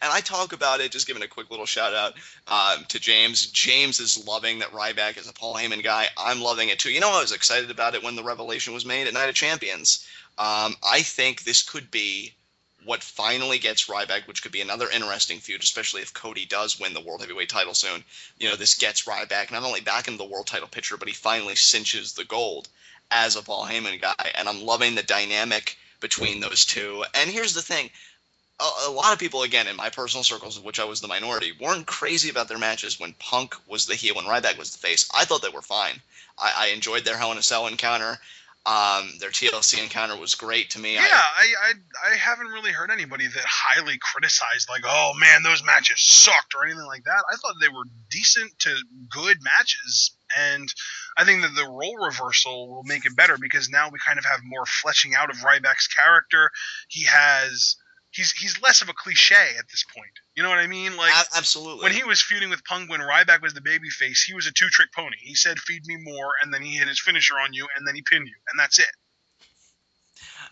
And I talk about it, just giving a quick little shout out to James. James is loving that Ryback is a Paul Heyman guy. I'm loving it too. You know, I was excited about it when the revelation was made at Night of Champions. I think this could be what finally gets Ryback, which could be another interesting feud, especially if Cody does win the World Heavyweight title soon. You know, this gets Ryback not only back into the world title picture, but he finally cinches the gold as a Paul Heyman guy. And I'm loving the dynamic between those two. And here's the thing. A lot of people, again, in my personal circles, of which I was the minority, weren't crazy about their matches when Punk was the heel and Ryback was the face. I thought they were fine. I enjoyed their Hell in a Cell encounter. Their TLC encounter was great to me. Yeah, I haven't really heard anybody that highly criticized, like, oh man, those matches sucked or anything like that. I thought they were decent to good matches, and I think that the role reversal will make it better because now we kind of have more fleshing out of Ryback's character. He's less of a cliche at this point. You know what I mean? Like, absolutely. When he was feuding with Punk, when Ryback was the babyface, he was a two-trick pony. He said, "Feed me more," and then he hit his finisher on you, and then he pinned you, and that's it.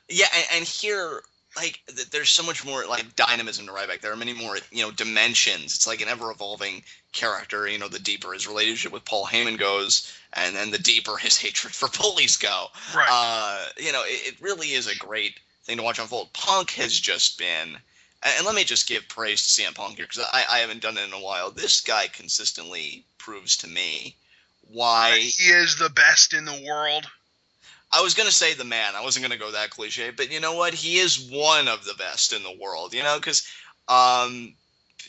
Yeah, and here, like, there's so much more like dynamism to Ryback. There are many more, dimensions. It's like an ever-evolving character. You know, the deeper his relationship with Paul Heyman goes, and then the deeper his hatred for bullies go. Right. It really is a great thing to watch unfold. Punk has just been, and let me just give praise to CM Punk here because I haven't done it in a while. This guy consistently proves to me why he is the best in the world. I was going to say the man. I wasn't going to go that cliche, but you know what? He is one of the best in the world, because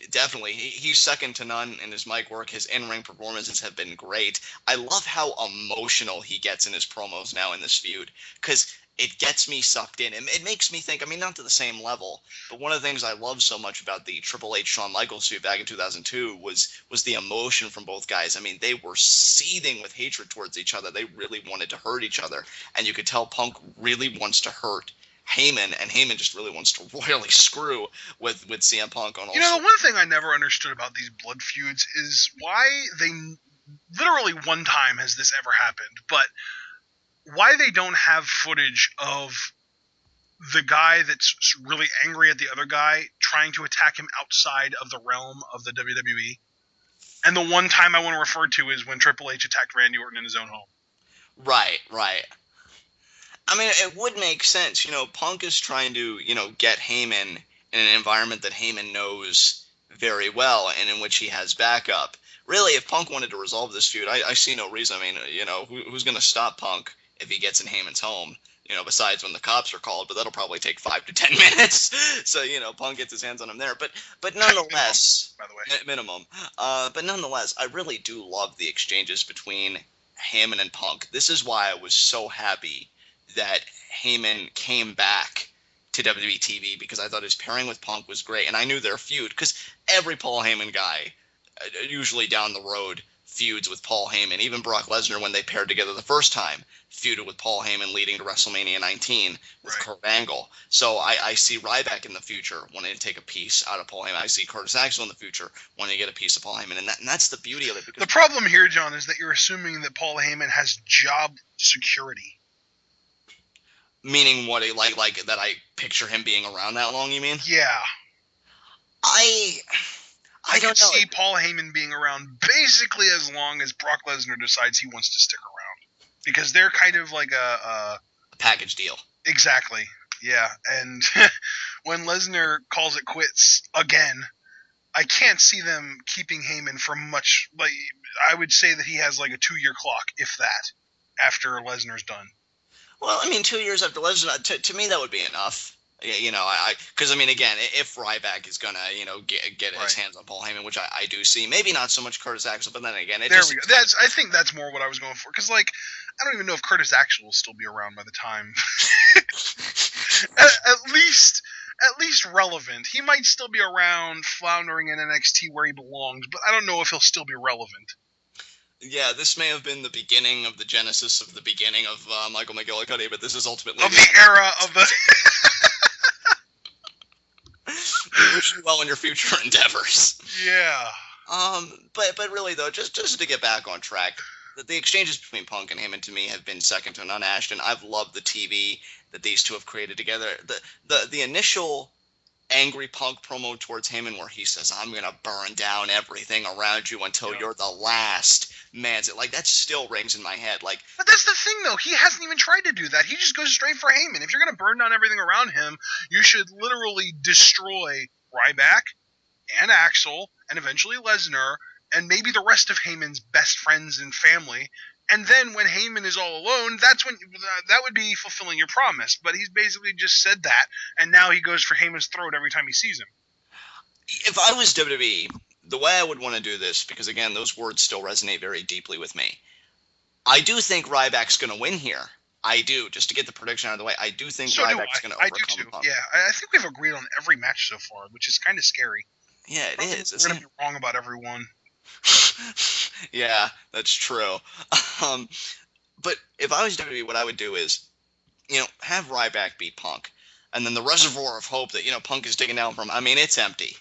definitely he's second to none in his mic work. His in-ring performances have been great. I love how emotional he gets in his promos now in this feud because it gets me sucked in. It makes me think, I mean, not to the same level, but one of the things I love so much about the Triple H Shawn Michaels feud back in 2002 was the emotion from both guys. I mean, they were seething with hatred towards each other. They really wanted to hurt each other. And you could tell Punk really wants to hurt Heyman, and Heyman just really wants to royally screw with CM Punk on all. The one thing I never understood about these blood feuds is why they, literally one time has this ever happened, but why they don't have footage of the guy that's really angry at the other guy trying to attack him outside of the realm of the WWE. And the one time I want to refer to is when Triple H attacked Randy Orton in his own home. Right. I mean, it would make sense. Punk is trying to, get Heyman in an environment that Heyman knows very well and in which he has backup. Really, if Punk wanted to resolve this feud, I see no reason. I mean, who's going to stop Punk if he gets in Heyman's home? Besides when the cops are called, but that'll probably take 5 to 10 minutes. So, Punk gets his hands on him there. But nonetheless, minimum, by the way. Minimum. But nonetheless, I really do love the exchanges between Heyman and Punk. This is why I was so happy that Heyman came back to WWE TV, because I thought his pairing with Punk was great, and I knew their feud, because every Paul Heyman guy, usually down the road, feuds with Paul Heyman. Even Brock Lesnar, when they paired together the first time, feuded with Paul Heyman leading to WrestleMania 19 with Kurt Angle. So I see Ryback in the future wanting to take a piece out of Paul Heyman. I see Curtis Axel in the future wanting to get a piece of Paul Heyman, and that's the beauty of it. Because the problem here, John, is that you're assuming that Paul Heyman has job security. Meaning what? Like that I picture him being around that long, you mean? Yeah. I don't can know. see Paul Heyman being around basically as long as Brock Lesnar decides he wants to stick around. Because they're kind of like a package deal. Exactly. Yeah. And when Lesnar calls it quits again, I can't see them keeping Heyman for much. Like, I would say that he has like a 2-year clock, if that, after Lesnar's done. Well, I mean, 2 years after Lesnar, to me that would be enough. Because I mean, again, if Ryback is gonna, get his hands on Paul Heyman, which I do see, maybe not so much Curtis Axel, but then again, we go. I think that's more what I was going for. Because I don't even know if Curtis Axel will still be around by the time. at least relevant. He might still be around, floundering in NXT where he belongs, but I don't know if he'll still be relevant. Yeah, this may have been the beginning of the genesis of the beginning of Michael McGillicuddy, but this is ultimately of the era of the. We wish you well in your future endeavors. Yeah. But really though, just to get back on track, the exchanges between Punk and Heyman to me have been second to none. Ashton, I've loved the TV that these two have created together. The initial angry Punk promo towards Heyman where he says, "I'm gonna burn down everything around you until you're the last man." Like, that still rings in my head. Like, but that's the thing, though. He hasn't even tried to do that. He just goes straight for Heyman. If you're gonna burn down everything around him, you should literally destroy Ryback and Axel and eventually Lesnar and maybe the rest of Heyman's best friends and family. And then when Heyman is all alone, that's when that would be fulfilling your promise. But he's basically just said that, and now he goes for Heyman's throat every time he sees him. If I was WWE, the way I would want to do this, because again, those words still resonate very deeply with me, I do think Ryback's going to win here. I do. Just to get the prediction out of the way, I do think Ryback's going to overcome I do too. Punk. Yeah, I think we've agreed on every match so far, which is kind of scary. Yeah, it is. We're going to be wrong about everyone. Yeah, that's true. But if I was WWE, what I would do is, have Ryback beat Punk. And then the reservoir of hope that, Punk is digging down from, I mean, it's empty.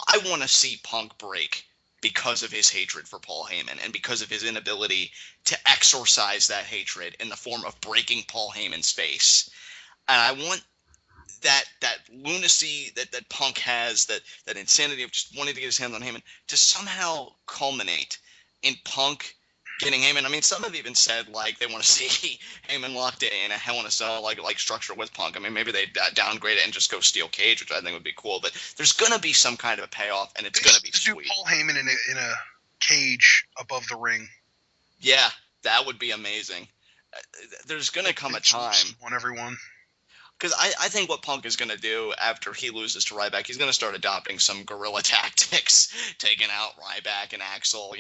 I want to see Punk break because of his hatred for Paul Heyman and because of his inability to exorcise that hatred in the form of breaking Paul Heyman's face. And I want that lunacy that Punk has, that insanity of just wanting to get his hands on Heyman, to somehow culminate in Punk getting Heyman. I mean, some have even said like they want to see Heyman locked in a Hell in a Cell like structure with Punk. I mean, maybe they downgrade it and just go steel cage, which I think would be cool. But there's gonna be some kind of a payoff, and it's gonna be sweet. Do Paul Heyman in a cage above the ring. Yeah, that would be amazing. There's gonna come a time on everyone. Because I think what Punk is going to do after he loses to Ryback, he's going to start adopting some guerrilla tactics, taking out Ryback and Axel,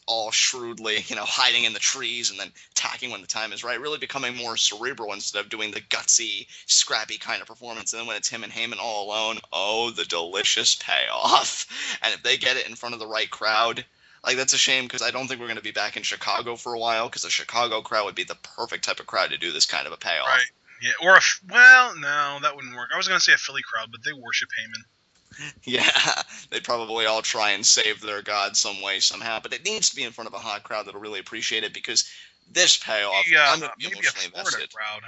all shrewdly, hiding in the trees and then attacking when the time is right, really becoming more cerebral instead of doing the gutsy, scrappy kind of performance. And then when it's him and Heyman all alone, oh, the delicious payoff. And if they get it in front of the right crowd, like, that's a shame because I don't think we're going to be back in Chicago for a while, because the Chicago crowd would be the perfect type of crowd to do this kind of a payoff. Right. Yeah, or no, that wouldn't work. I was going to say a Philly crowd, but they worship Heyman. Yeah, they'd probably all try and save their god some way, somehow. But it needs to be in front of a hot crowd that'll really appreciate it, because this payoff, I'm going to be emotionally invested. Crowd.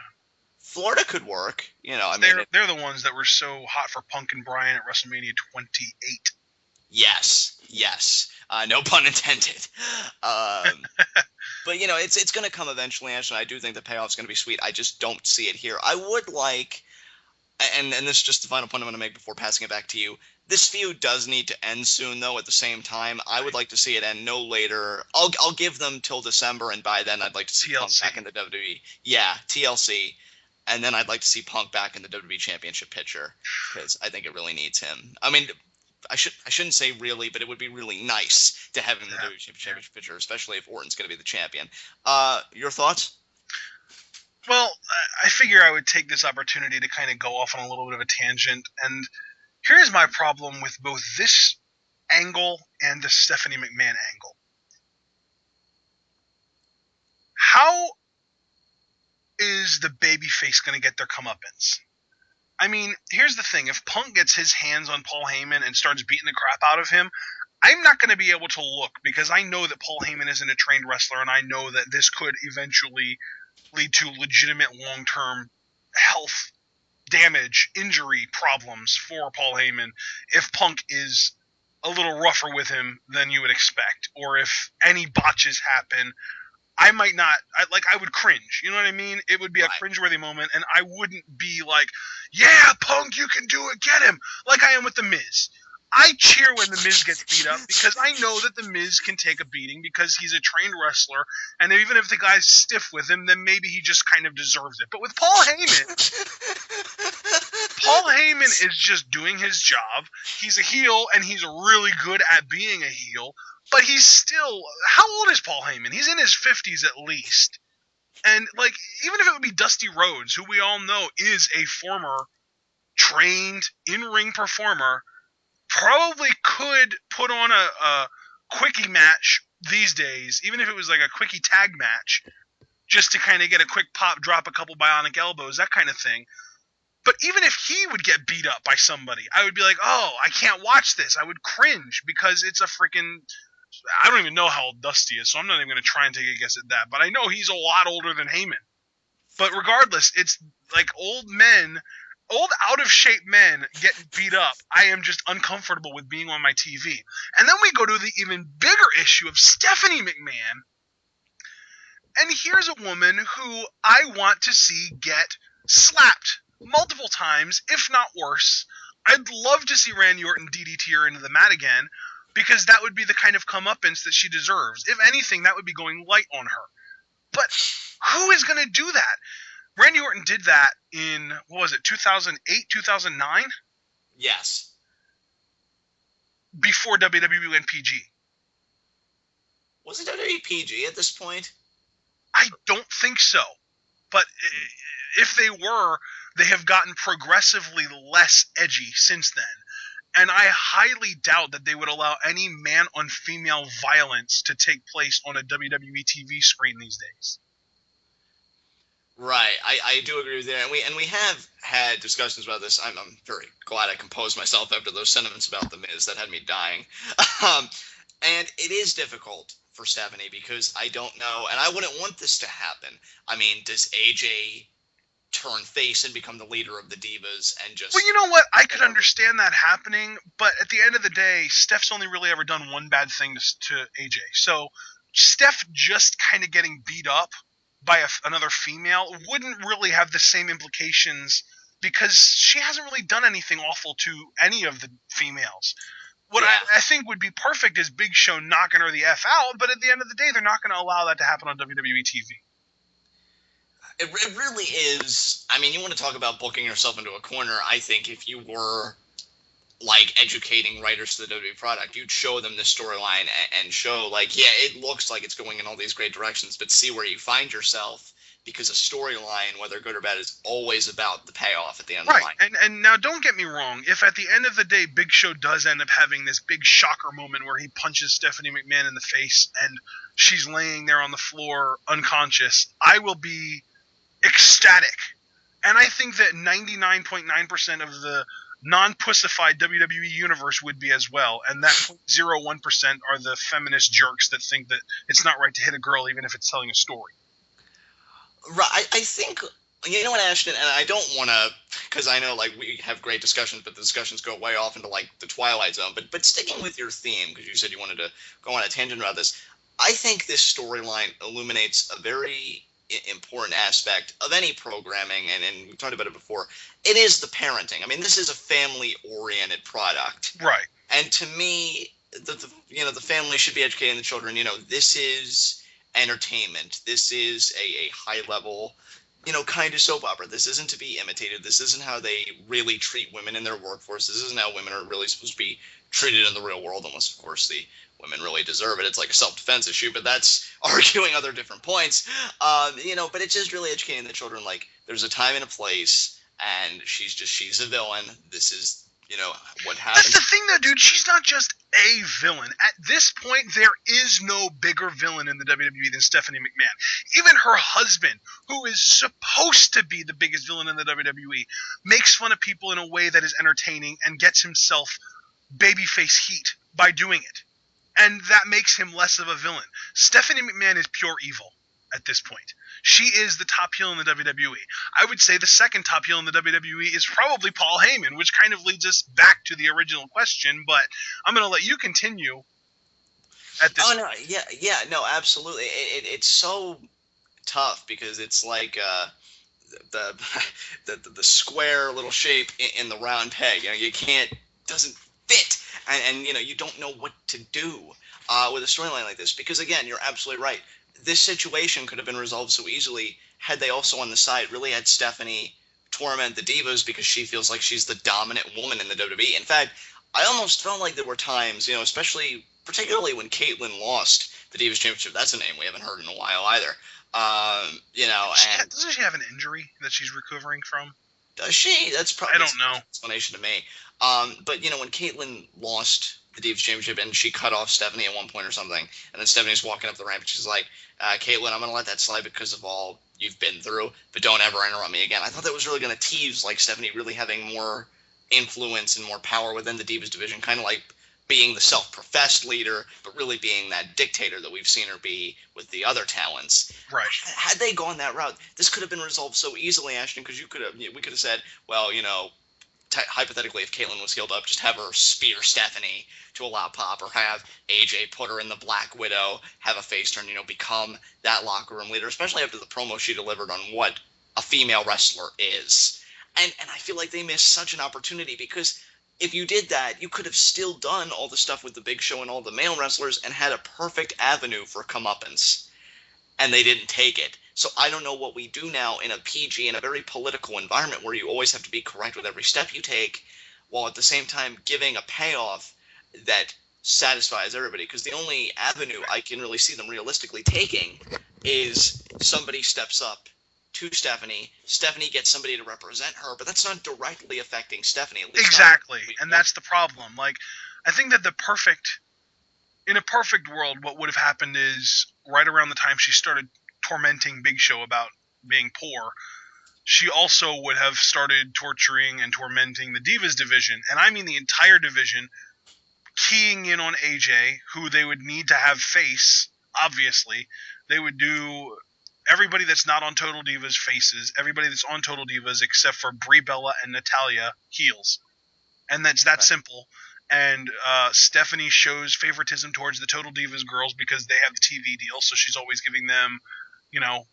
Florida could work. They're the ones that were so hot for Punk and Bryan at WrestleMania 28. Yes. No pun intended. But, it's going to come eventually, Ash, and I do think the payoff's going to be sweet. I just don't see it here. I would like, and this is just the final point I'm going to make before passing it back to you. This feud does need to end soon, though. At the same time, I would like to see it end no later. I'll give them till December, and by then, I'd like to see Punk back in the WWE. Yeah, TLC, and then I'd like to see Punk back in the WWE Championship picture because I think it really needs him. I mean, I shouldn't say really, but it would be really nice to have him in the WWE Championship picture, especially if Orton's going to be the champion. Your thoughts? Well, I figure I would take this opportunity to kind of go off on a little bit of a tangent, and here's my problem with both this angle and the Stephanie McMahon angle. How is the babyface going to get their comeuppance? I mean, here's the thing. If Punk gets his hands on Paul Heyman and starts beating the crap out of him, I'm not going to be able to look because I know that Paul Heyman isn't a trained wrestler, and I know that this could eventually lead to legitimate long-term health damage, injury problems for Paul Heyman if Punk is a little rougher with him than you would expect, or if any botches happen. I might not, I would cringe. You know what I mean? It would be a cringeworthy moment, and I wouldn't be like, yeah, Punk, you can do it, get him, like I am with The Miz. I cheer when The Miz gets beat up because I know that The Miz can take a beating because he's a trained wrestler, and even if the guy's stiff with him, then maybe he just kind of deserves it. But with Paul Heyman is just doing his job. He's a heel, and he's really good at being a heel, but he's still, how old is Paul Heyman? He's in his 50s at least. And, like, even if it would be Dusty Rhodes, who we all know is a former trained in-ring performer, probably could put on a quickie match these days, even if it was like a quickie tag match, just to kind of get a quick pop, drop a couple bionic elbows, that kind of thing. But even if he would get beat up by somebody, I would be like, oh, I can't watch this. I would cringe because it's a freaking... I don't even know how old Dusty is, so I'm not even going to try and take a guess at that. But I know he's a lot older than Heyman. But regardless, it's like old out-of-shape men getting beat up. I am just uncomfortable with being on my TV. And then we go to the even bigger issue of Stephanie McMahon. And here's a woman who I want to see get slapped multiple times, if not worse. I'd love to see Randy Orton DDT her into the mat again, because that would be the kind of comeuppance that she deserves. If anything, that would be going light on her. But who is going to do that? Randy Orton did that in, 2008, 2009? Yes. Before WWE went PG. Was it WWE PG at this point? I don't think so. But if they were, they have gotten progressively less edgy since then. And I highly doubt that they would allow any man-on-female violence to take place on a WWE TV screen these days. Right, I do agree with that, and we have had discussions about this. I'm very glad I composed myself after those sentiments about The Miz that had me dying. And it is difficult for Stephanie because I don't know, and I wouldn't want this to happen. I mean, does AJ turn face and become the leader of the Divas and just... Well, you know what? I could understand that happening, but at the end of the day, Steph's only really ever done one bad thing to AJ. So Steph just kind of getting beat up by another female wouldn't really have the same implications because she hasn't really done anything awful to any of the females. What I think would be perfect is Big Show knocking her the F out, but at the end of the day, they're not going to allow that to happen on WWE TV. It really is. I mean, you want to talk about booking yourself into a corner. I think if you were like educating writers to the WWE product, you'd show them this storyline and show like, yeah, it looks like it's going in all these great directions, but see where you find yourself, because a storyline, whether good or bad, is always about the payoff at the end of the line. Right, and now don't get me wrong. If at the end of the day Big Show does end up having this big shocker moment where he punches Stephanie McMahon in the face and she's laying there on the floor unconscious, I will be ecstatic. And I think that 99.9% of the non-pussified WWE universe would be as well, and that 0.01% are the feminist jerks that think that it's not right to hit a girl even if it's telling a story. Right, I think, you know what, Ashton, and I don't want to, because I know, like, we have great discussions, but the discussions go way off into, like, the Twilight Zone, but sticking with your theme, because you said you wanted to go on a tangent about this, I think this storyline illuminates a very important aspect of any programming, and we've talked about it before. It is the parenting. I mean, this is a family-oriented product, Right. and to me, the family should be educating the children. This is entertainment. This is a high-level, kind of soap opera. This isn't to be imitated. This isn't how they really treat women in their workforce. This isn't how women are really supposed to be treated in the real world, unless, of course, the women really deserve it. It's like a self-defense issue, but that's arguing other different points. But it's just really educating the children. Like, there's a time and a place, and she's a villain. This is, what happens. That's the thing, though, dude. She's not just a villain. At this point, there is no bigger villain in the WWE than Stephanie McMahon. Even her husband, who is supposed to be the biggest villain in the WWE, makes fun of people in a way that is entertaining and gets himself babyface heat by doing it. And that makes him less of a villain. Stephanie McMahon is pure evil at this point. She is the top heel in the WWE. I would say the second top heel in the WWE is probably Paul Heyman, which kind of leads us back to the original question, but I'm going to let you continue at this point. No, absolutely. It's so tough because it's like the square little shape in the round peg. You can't, doesn't fit, and you don't know what to do with a storyline like this, because again, you're absolutely right. This situation could have been resolved so easily had they also on the side really had Stephanie torment the Divas because she feels like she's the dominant woman in the WWE. In fact, I almost felt like there were times, particularly when Caitlyn lost the Divas Championship. That's a name we haven't heard in a while either. Doesn't she have an injury that she's recovering from? Does she? That's probably I don't know. Explanation to me. But when Caitlyn lost the Divas Championship and she cut off Stephanie at one point or something, and then Stephanie's walking up the ramp and she's like, Caitlyn, I'm going to let that slide because of all you've been through, but don't ever interrupt me again. I thought that was really going to tease like Stephanie really having more influence and more power within the Divas division, kind of like being the self-professed leader, but really being that dictator that we've seen her be with the other talents. Right. Had they gone that route, this could have been resolved so easily, Ashton, because we could have said, well, hypothetically, if Caitlyn was healed up, just have her spear Stephanie to allow pop, or have AJ put her in the Black Widow, have a face turn, become that locker room leader, especially after the promo she delivered on what a female wrestler is. And I feel like they missed such an opportunity, because if you did that, you could have still done all the stuff with the Big Show and all the male wrestlers and had a perfect avenue for comeuppance. And they didn't take it. So I don't know what we do now in a PG, in a very political environment where you always have to be correct with every step you take, while at the same time giving a payoff that satisfies everybody. Because the only avenue I can really see them realistically taking is somebody steps up to Stephanie gets somebody to represent her, but that's not directly affecting Stephanie. At least exactly, and that's the problem. Like, I think that in a perfect world, what would have happened is right around the time she started tormenting Big Show about being poor, she also would have started torturing and tormenting the Divas division, and I mean the entire division, keying in on AJ, who they would need to have face, obviously. They would do everybody that's not on Total Divas faces, everybody that's on Total Divas except for Brie Bella and Natalya heels. And that's that simple. And Stephanie shows favoritism towards the Total Divas girls because they have the TV deal, so she's always giving them,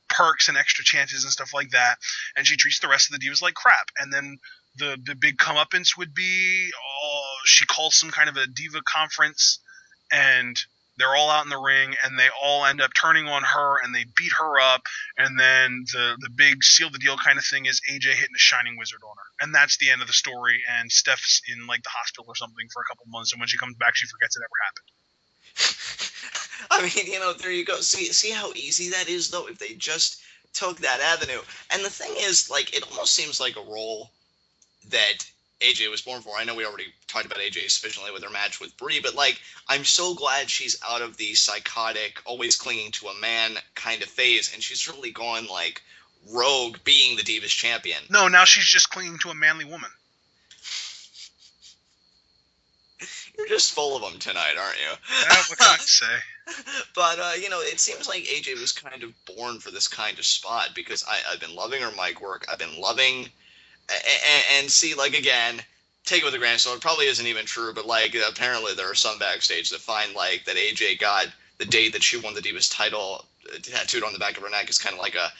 perks and extra chances and stuff like that. And she treats the rest of the Divas like crap. And then the big comeuppance would be, she calls some kind of a Diva conference, and they're all out in the ring, and they all end up turning on her, and they beat her up, and then the big seal the deal kind of thing is AJ hitting a Shining Wizard on her. And that's the end of the story, and Steph's in, like, the hospital or something for a couple months, and when she comes back, she forgets it ever happened. I mean, there you go. See how easy that is, though, if they just took that avenue. And the thing is, like, it almost seems like a role that AJ was born for. I know we already talked about AJ sufficiently with her match with Brie, but like, I'm so glad she's out of the psychotic, always clinging to a man kind of phase, and she's really gone like rogue, being the Divas champion. No, now she's just clinging to a manly woman. You're just full of them tonight, aren't you? Yeah, what can I say? But, it seems like AJ was kind of born for this kind of spot, because I've been loving her mic work. I've been loving... And see, like, again, take it with a grain of salt. It probably isn't even true, but, like, apparently there are some backstage that find, like, that AJ got the day that she won the Divas title tattooed on the back of her neck is kind of like a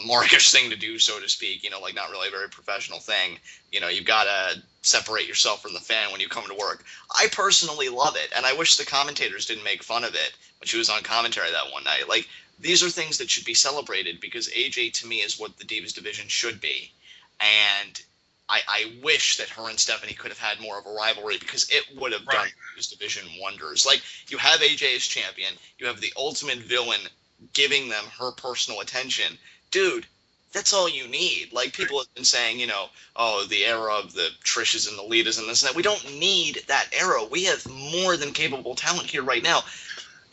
markish thing to do, so to speak. You know, like not really a very professional thing. You know, you've got to separate yourself from the fan when you come to work. I personally love it, and I wish the commentators didn't make fun of it when she was on commentary that one night. Like, these are things that should be celebrated because AJ, to me, is what the Divas division should be. And I wish that her and Stephanie could have had more of a rivalry because it would have done this division wonders. Like, you have AJ as champion. You have the ultimate villain giving them her personal attention. Dude, that's all you need. Like, people have been saying, you know, oh, the era of the Trishes and the Litas and this and that. We don't need that era. We have more than capable talent here right now.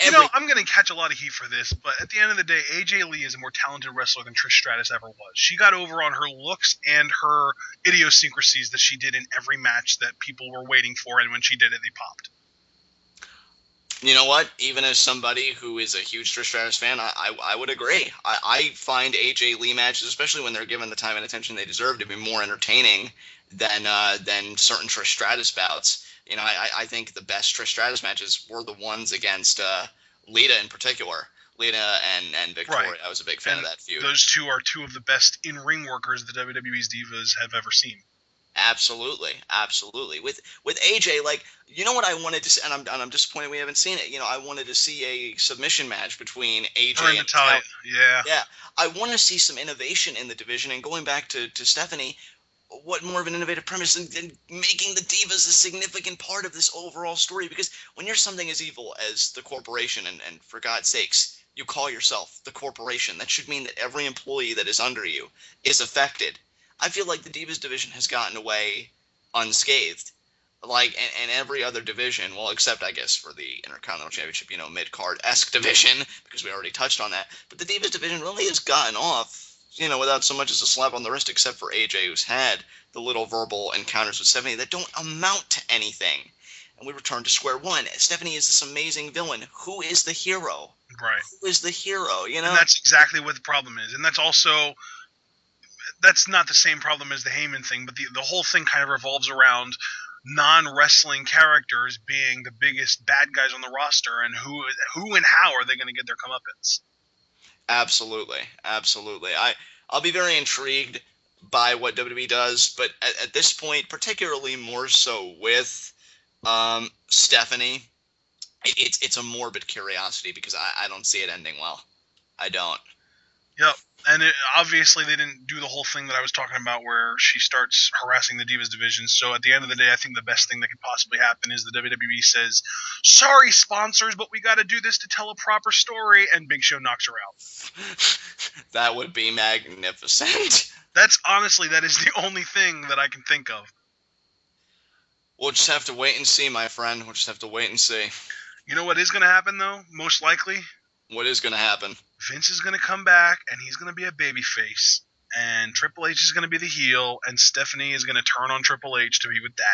You know, I'm going to catch a lot of heat for this, but at the end of the day, AJ Lee is a more talented wrestler than Trish Stratus ever was. She got over on her looks and her idiosyncrasies that she did in every match that people were waiting for, and when she did it, they popped. You know what? Even as somebody who is a huge Trish Stratus fan, I would agree. I find AJ Lee matches, especially when they're given the time and attention they deserve, to be more entertaining than certain Trish Stratus bouts. You know, I think the best Trish Stratus matches were the ones against Lita in particular. Lita and Victoria. Right. I was a big fan of that feud. Those two are two of the best in-ring workers the WWE's Divas have ever seen. Absolutely, absolutely. With AJ, like, you know what I wanted to see, and I'm disappointed we haven't seen it. You know, I wanted to see a submission match between AJ and Natalia. Yeah. I want to see some innovation in the division, and going back to Stephanie, what more of an innovative premise than making the Divas a significant part of this overall story? Because when you're something as evil as the corporation, and for God's sakes, you call yourself the corporation, that should mean that every employee that is under you is affected. I feel like the Divas division has gotten away unscathed, like, and every other division, well, except, I guess, for the Intercontinental Championship, you know, mid-card-esque division, because we already touched on that. But the Divas division really has gotten off, you know, without so much as a slap on the wrist, except for AJ, who's had the little verbal encounters with Stephanie that don't amount to anything. And we return to square one. Stephanie is this amazing villain. Who is the hero? Right. Who is the hero, you know? And that's exactly what the problem is. And that's also, that's not the same problem as the Heyman thing, but the whole thing kind of revolves around non-wrestling characters being the biggest bad guys on the roster, and who and how are they going to get their comeuppance? Absolutely, absolutely. I'll be very intrigued by what WWE does, but at this point, particularly more so with Stephanie, it's a morbid curiosity because I don't see it ending well. I don't. Yep. And obviously they didn't do the whole thing that I was talking about where she starts harassing the Divas division. So at the end of the day, I think the best thing that could possibly happen is the WWE says, sorry, sponsors, but we got to do this to tell a proper story, and Big Show knocks her out. That would be magnificent. That is the only thing that I can think of. We'll just have to wait and see, my friend. We'll just have to wait and see. You know what is going to happen, though? Most likely? What is going to happen? Vince is going to come back, and he's going to be a babyface, and Triple H is going to be the heel, and Stephanie is going to turn on Triple H to be with Daddy.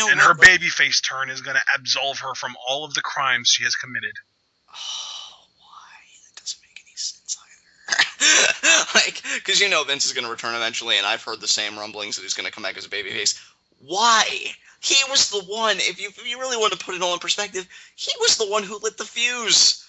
And her babyface turn is going to absolve her from all of the crimes she has committed. Oh, why? That doesn't make any sense either. Like, because you know Vince is going to return eventually, and I've heard the same rumblings that he's going to come back as a babyface. Why? He was the one, if you really want to put it all in perspective, he was the one who lit the fuse.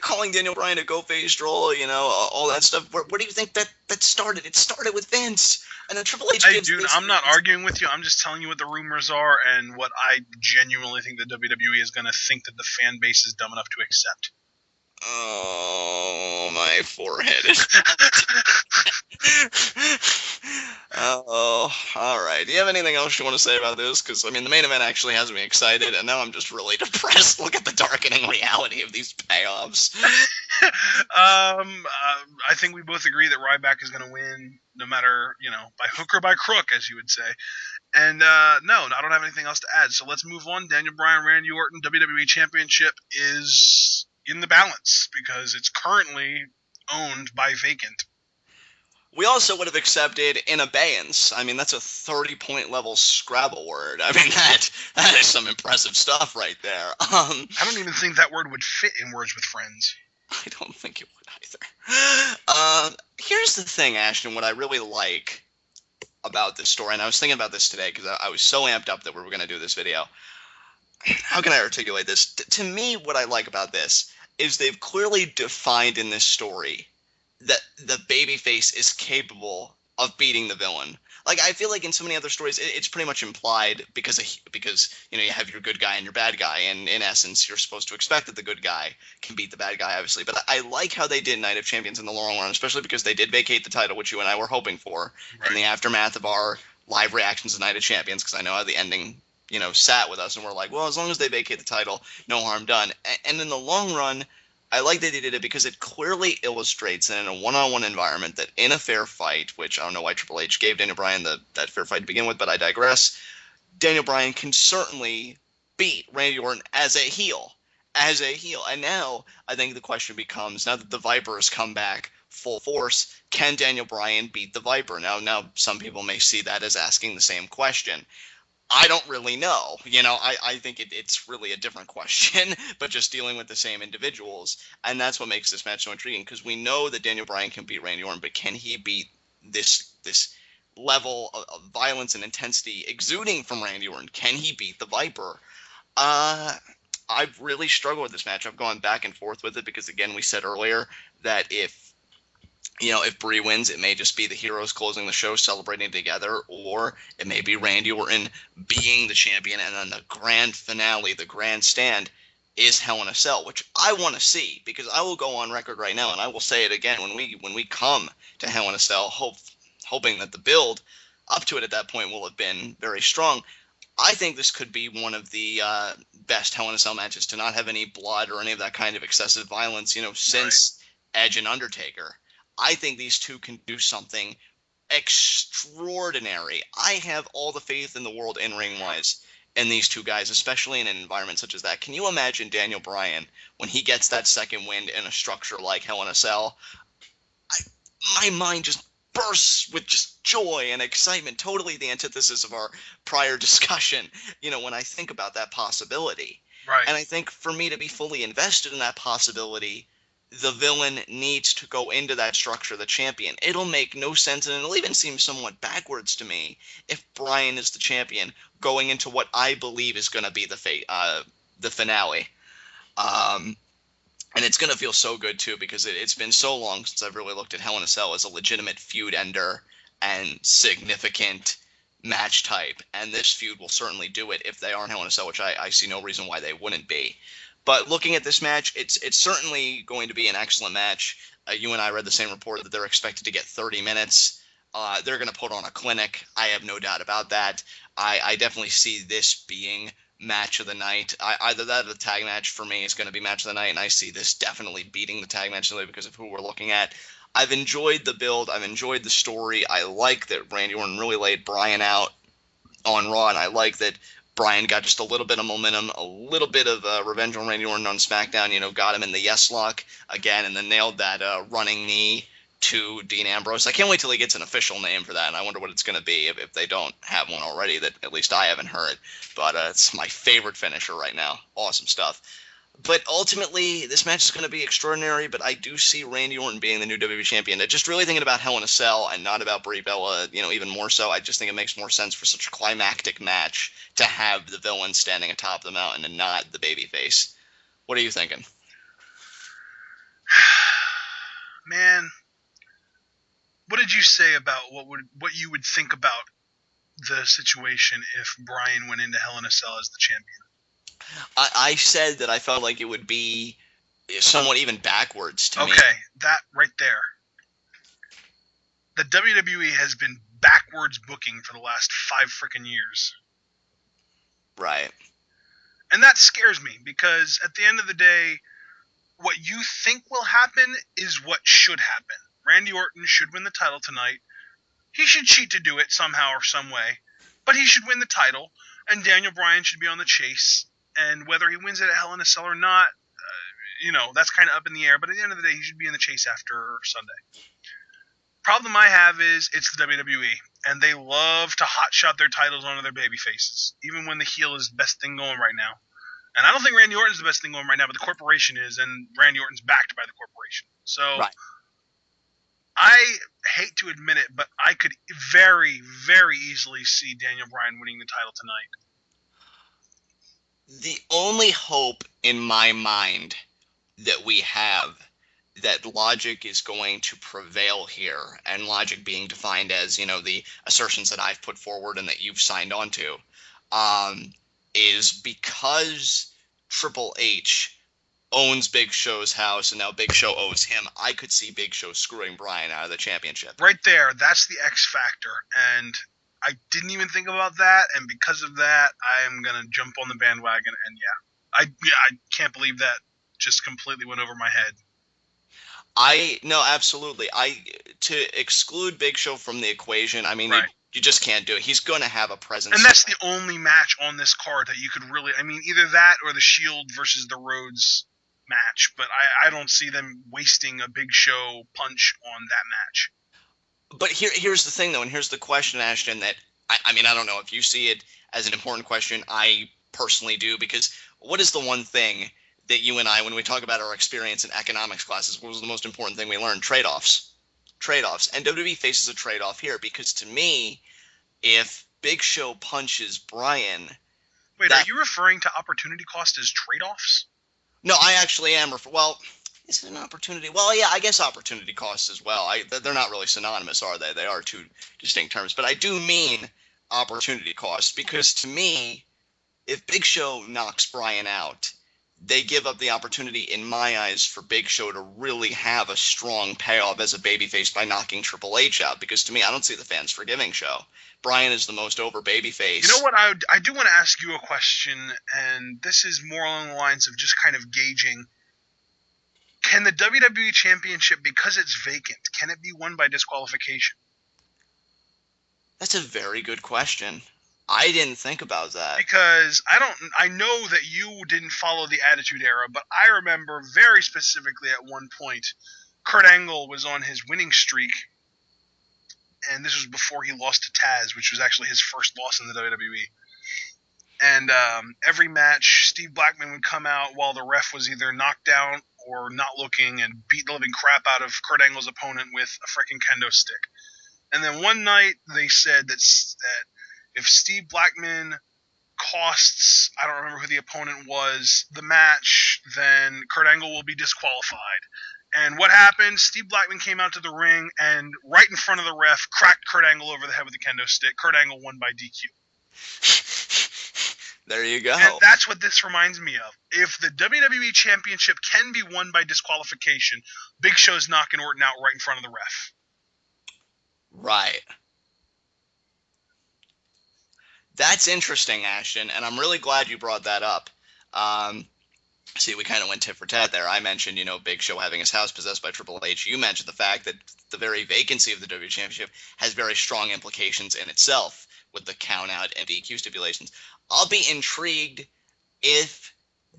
Calling Daniel Bryan a go-face troll, you know, all that stuff. Where do you think that started? It started with Vince. And then Triple H gives Dude, I'm not arguing with you. I'm just telling you what the rumors are and what I genuinely think the WWE is going to think that the fan base is dumb enough to accept. Oh, my forehead. Oh, all right. Do you have anything else you want to say about this? Because, I mean, the main event actually has me excited, and now I'm just really depressed. Look at the darkening reality of these payoffs. I think we both agree that Ryback is going to win, no matter, you know, by hook or by crook, as you would say. And, no, I don't have anything else to add. So let's move on. Daniel Bryan, Randy Orton, WWE Championship is in the balance because it's currently owned by Vacant. We also would have accepted in abeyance. I mean, that's a 30-point level Scrabble word. I mean, that is some impressive stuff right there. I don't even think that word would fit in Words with Friends. I don't think it would either. Here's the thing, Ashton, what I really like about this story, and I was thinking about this today because I was so amped up that we were going to do this video. How can I articulate this? To me, what I like about this is they've clearly defined in this story that the babyface is capable of beating the villain. Like, I feel like in so many other stories, it's pretty much implied because you have your good guy and your bad guy, and in essence, you're supposed to expect that the good guy can beat the bad guy, obviously. But I like how they did Night of Champions in the long run, especially because they did vacate the title, which you and I were hoping for, Right. in the aftermath of our live reactions to Night of Champions, because I know how the ending, sat with us, and we're like, well, as long as they vacate the title, no harm done. And in the long run, I like that they did it because it clearly illustrates in a one-on-one environment that in a fair fight, which I don't know why Triple H gave Daniel Bryan that fair fight to begin with, but I digress. Daniel Bryan can certainly beat Randy Orton as a heel. And now I think the question becomes, now that the Viper has come back full force, can Daniel Bryan beat the Viper? Now some people may see that as asking the same question. I don't really know. I think it's really a different question, but just dealing with the same individuals. And that's what makes this match so intriguing, because we know that Daniel Bryan can beat Randy Orton, but can he beat this level of violence and intensity exuding from Randy Orton? Can he beat the Viper? I've really struggled with this match. I've gone back and forth with it because, again, we said earlier that if Brie wins, it may just be the heroes closing the show, celebrating together, or it may be Randy Orton being the champion, and then the grand finale, the grandstand, is Hell in a Cell, which I want to see, because I will go on record right now, and I will say it again when we come to Hell in a Cell, hoping that the build up to it at that point will have been very strong. I think this could be one of the best Hell in a Cell matches to not have any blood or any of that kind of excessive violence, since Edge and Undertaker. I think these two can do something extraordinary. I have all the faith in the world in ring-wise in these two guys, especially in an environment such as that. Can you imagine Daniel Bryan when he gets that second wind in a structure like Hell in a Cell? My mind just bursts with just joy and excitement, totally the antithesis of our prior discussion, when I think about that possibility. Right. And I think for me to be fully invested in that possibility, the villain needs to go into that structure, the champion. It'll make no sense, and it'll even seem somewhat backwards to me if Bryan is the champion going into what I believe is going to be the finale. And it's going to feel so good, too, because it's been so long since I've really looked at Hell in a Cell as a legitimate feud ender and significant match type. And this feud will certainly do it if they are in Hell in a Cell, which I see no reason why they wouldn't be. But looking at this match, it's certainly going to be an excellent match. You and I read the same report that they're expected to get 30 minutes. They're going to put on a clinic. I have no doubt about that. I definitely see this being match of the night. Either that or the tag match for me is going to be match of the night, and I see this definitely beating the tag match of the night because of who we're looking at. I've enjoyed the build. I've enjoyed the story. I like that Randy Orton really laid Bryan out on Raw, and I like that Bryan got just a little bit of momentum, a little bit of revenge on Randy Orton on SmackDown, got him in the yes lock again, and then nailed that running knee to Dean Ambrose. I can't wait till he gets an official name for that, and I wonder what it's going to be if they don't have one already that at least I haven't heard. But it's my favorite finisher right now. Awesome stuff. But ultimately, this match is going to be extraordinary, but I do see Randy Orton being the new WWE champion. Just really thinking about Hell in a Cell and not about Brie Bella, even more so. I just think it makes more sense for such a climactic match to have the villain standing atop the mountain and not the babyface. What are you thinking? Man, what did you say about what you would think about the situation if Bryan went into Hell in a Cell as the champion? I said that I felt like it would be somewhat even backwards to me. Okay, that right there. The WWE has been backwards booking for the last 5 freaking years. Right. And that scares me because at the end of the day, what you think will happen is what should happen. Randy Orton should win the title tonight. He should cheat to do it somehow or some way, but he should win the title, and Daniel Bryan should be on the chase. And whether he wins it at Hell in a Cell or not, that's kind of up in the air. But at the end of the day, he should be in the chase after Sunday. Problem I have is it's the WWE, and they love to hotshot their titles onto their baby faces, even when the heel is the best thing going right now. And I don't think Randy Orton's the best thing going right now, but the corporation is, and Randy Orton's backed by the corporation. So right. I hate to admit it, but I could very, very easily see Daniel Bryan winning the title tonight. The only hope in my mind that we have that logic is going to prevail here, and logic being defined as, the assertions that I've put forward and that you've signed on to, is because Triple H owns Big Show's house and now Big Show owes him. I could see Big Show screwing Bryan out of the championship. Right there, that's the X factor, and I didn't even think about that, and because of that, I'm gonna jump on the bandwagon, and I can't believe that just completely went over my head. No, absolutely. To exclude Big Show from the equation, I mean, right. you just can't do it. He's going to have a presence. And that's the only match on this card that you could really, I mean, either that or the Shield versus the Rhodes match, but I don't see them wasting a Big Show punch on that match. But here's the thing, though, and here's the question, Ashton, that, I mean, I don't know if you see it as an important question. I personally do, because what is the one thing that you and I, when we talk about our experience in economics classes, what was the most important thing we learned? Trade-offs. Trade-offs. And WWE faces a trade-off here, because to me, if Big Show punches Bryan... Wait, are you referring to opportunity cost as trade-offs? No, I actually am. Well, is it an opportunity? Well, yeah, I guess opportunity costs as well. They're not really synonymous, are they? They are two distinct terms. But I do mean opportunity costs, because to me, if Big Show knocks Bryan out, they give up the opportunity, in my eyes, for Big Show to really have a strong payoff as a babyface by knocking Triple H out. Because to me, I don't see the fans forgiving Show. Bryan is the most over babyface. You know what? I do want to ask you a question, and this is more along the lines of just kind of gauging. Can the WWE Championship, because it's vacant, can it be won by disqualification? That's a very good question. I didn't think about that. Because I know that you didn't follow the Attitude Era, but I remember very specifically at one point, Kurt Angle was on his winning streak, and this was before he lost to Taz, which was actually his first loss in the WWE. And every match, Steve Blackman would come out while the ref was either knocked down or not looking and beat the living crap out of Kurt Angle's opponent with a freaking kendo stick. And then one night they said that if Steve Blackman costs, I don't remember who the opponent was, the match, then Kurt Angle will be disqualified. And what happened? Steve Blackman came out to the ring and right in front of the ref cracked Kurt Angle over the head with a kendo stick. Kurt Angle won by DQ. There you go. And that's what this reminds me of. If the WWE Championship can be won by disqualification, Big Show's knocking Orton out right in front of the ref. Right. That's interesting, Ashton, and I'm really glad you brought that up. See, we kind of went tit for tat there. I mentioned, Big Show having his house possessed by Triple H. You mentioned the fact that the very vacancy of the WWE Championship has very strong implications in itself with the count-out and DQ stipulations. I'll be intrigued if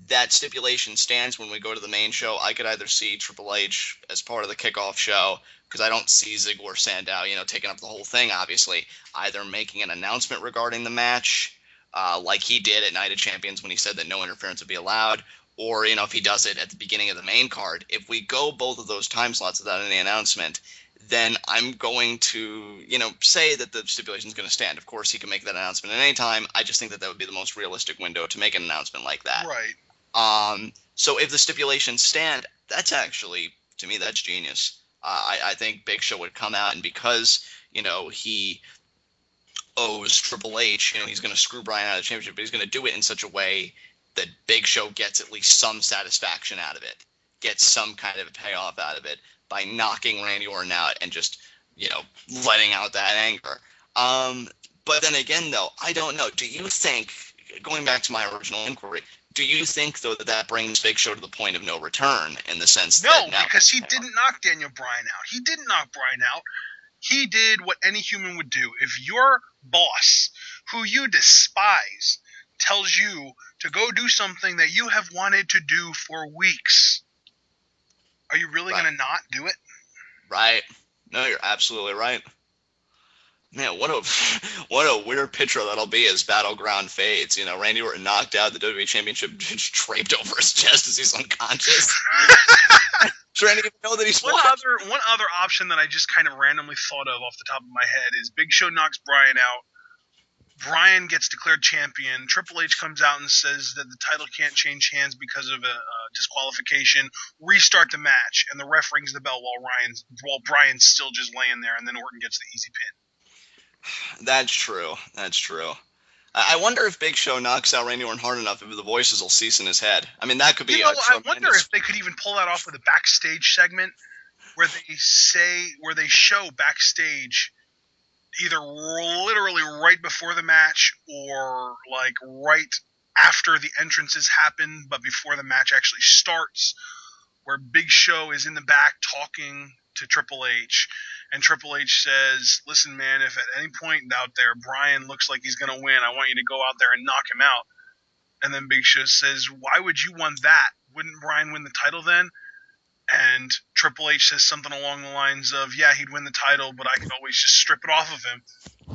that stipulation stands when we go to the main show. I could either see Triple H as part of the kickoff show, because I don't see Ziggler Sandow, taking up the whole thing, obviously, either making an announcement regarding the match, like he did at Night of Champions when he said that no interference would be allowed, or, if he does it at the beginning of the main card. If we go both of those time slots without any announcement, then I'm going to, say that the stipulation is going to stand. Of course, he can make that announcement at any time. I just think that would be the most realistic window to make an announcement like that. Right. So if the stipulations stand, that's actually, to me, that's genius. I think Big Show would come out, and because, he owes Triple H, he's going to screw Bryan out of the championship, but he's going to do it in such a way that Big Show gets at least some satisfaction out of it, gets some kind of a payoff out of it by knocking Randy Orton out and just, letting out that anger. But then again, though, I don't know. Do you think, going back to my original inquiry, do you think, though, that brings Big Show to the point of no return in the sense that... No, because he didn't knock Daniel Bryan out. He didn't knock Bryan out. He did what any human would do. If your boss, who you despise, tells you to go do something that you have wanted to do for weeks, are you really going to not do it? Right. No, you're absolutely right. Man, what a weird picture that'll be as Battleground fades. Randy Orton knocked out, the WWE Championship just draped over his chest as he's unconscious. Sure, Randy didn't know that he's one other option that I just kind of randomly thought of off the top of my head is Big Show knocks Bryan out. Bryan gets declared champion. Triple H comes out and says that the title can't change hands because of a disqualification, restart the match, and the ref rings the bell while Bryan's still just laying there, and then Orton gets the easy pin. That's true. That's true. I wonder if Big Show knocks out Randy Orton hard enough, if the voices will cease in his head. I mean, that could be a tremendous... I wonder if they could even pull that off with a backstage segment where they show backstage either literally right before the match or like right after the entrances happen, but before the match actually starts, where Big Show is in the back talking to Triple H, and Triple H says, listen, man, if at any point out there Bryan looks like he's going to win, I want you to go out there and knock him out. And then Big Show says, why would you want that? Wouldn't Bryan win the title then? And Triple H says something along the lines of, yeah, he'd win the title, but I could always just strip it off of him.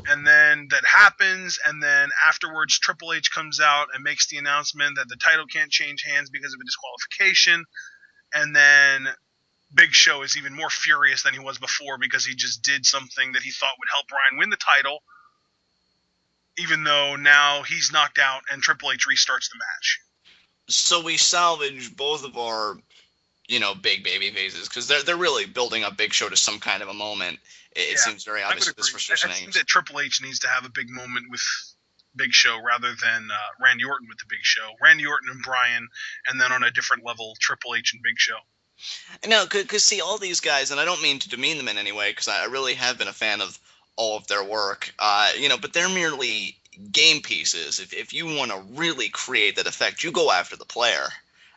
And then that happens, and then afterwards Triple H comes out and makes the announcement that the title can't change hands because of a disqualification. And then Big Show is even more furious than he was before because he just did something that he thought would help Bryan win the title, even though now he's knocked out and Triple H restarts the match. So we salvage both of our, big baby phases, because they're really building up Big Show to some kind of a moment. It seems very obvious at this frustration. I think that Triple H needs to have a big moment with Big Show rather than Randy Orton with the Big Show. Randy Orton and Bryan, and then on a different level, Triple H and Big Show. No, because see, all these guys, and I don't mean to demean them in any way, because I really have been a fan of all of their work, but they're merely game pieces. If you want to really create that effect, you go after the player.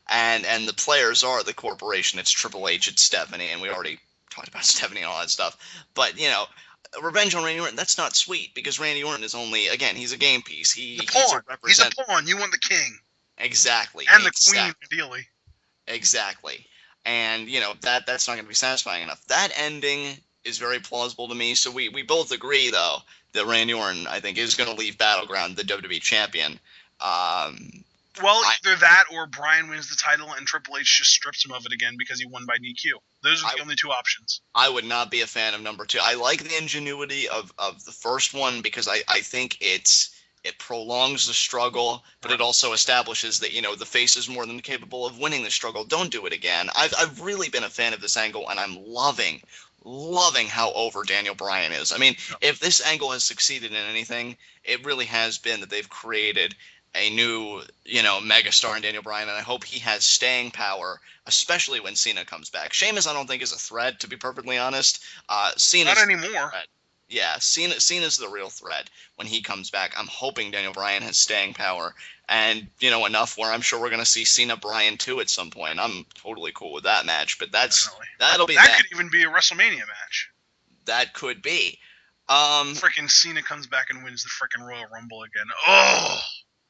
And the players are the corporation. It's Triple H, it's Stephanie, and we already talked about Stephanie and all that stuff. But, revenge on Randy Orton, that's not sweet, because Randy Orton is only, again, he's a game piece. He's a pawn. You want the king. Exactly. And the queen, ideally. Exactly. And, that's not going to be satisfying enough. That ending is very plausible to me. So we both agree, though, that Randy Orton, I think, is going to leave Battleground the WWE champion. Either that or Bryan wins the title and Triple H just strips him of it again because he won by DQ. Those are the only two options. I would not be a fan of number two. I like the ingenuity of the first one because I think it prolongs the struggle, but it also establishes that, the face is more than capable of winning the struggle. Don't do it again. I've really been a fan of this angle, and I'm loving how over Daniel Bryan is. I mean, if this angle has succeeded in anything, it really has been that they've created a new, megastar in Daniel Bryan, and I hope he has staying power, especially when Cena comes back. Sheamus, I don't think, is a threat, to be perfectly honest. Cena's not anymore. Yeah, Cena's the real threat when he comes back. I'm hoping Daniel Bryan has staying power, and, enough where I'm sure we're going to see Cena Bryan 2 at some point. I'm totally cool with that match, but that'll be that. That could even be a WrestleMania match. That could be. Frickin' Cena comes back and wins the frickin' Royal Rumble again. Oh!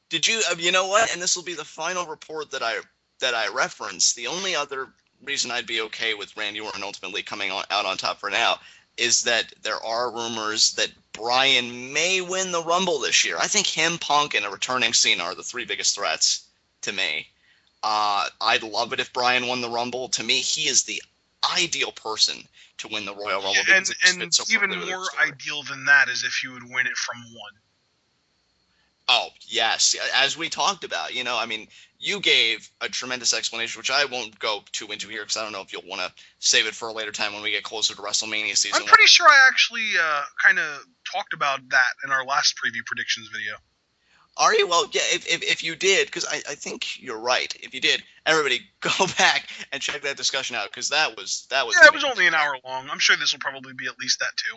Did you, you know what? And this will be the final report that I reference. The only other reason I'd be okay with Randy Orton ultimately coming out on top for now is that there are rumors that Bryan may win the Rumble this year. I think him, Punk, and a returning Cena are the three biggest threats to me. I'd love it if Bryan won the Rumble. To me, he is the ideal person to win the Royal Rumble. And even more ideal than that is if he would win it from one. Oh, yes. As we talked about, you gave a tremendous explanation, which I won't go too into here because I don't know if you'll want to save it for a later time when we get closer to WrestleMania season. I'm pretty sure I actually kind of talked about that in our last preview predictions video. Are you? Well, yeah, if you did, because I think you're right. If you did, everybody go back and check that discussion out because that was. Yeah, it was only an hour long. I'm sure this will probably be at least that too.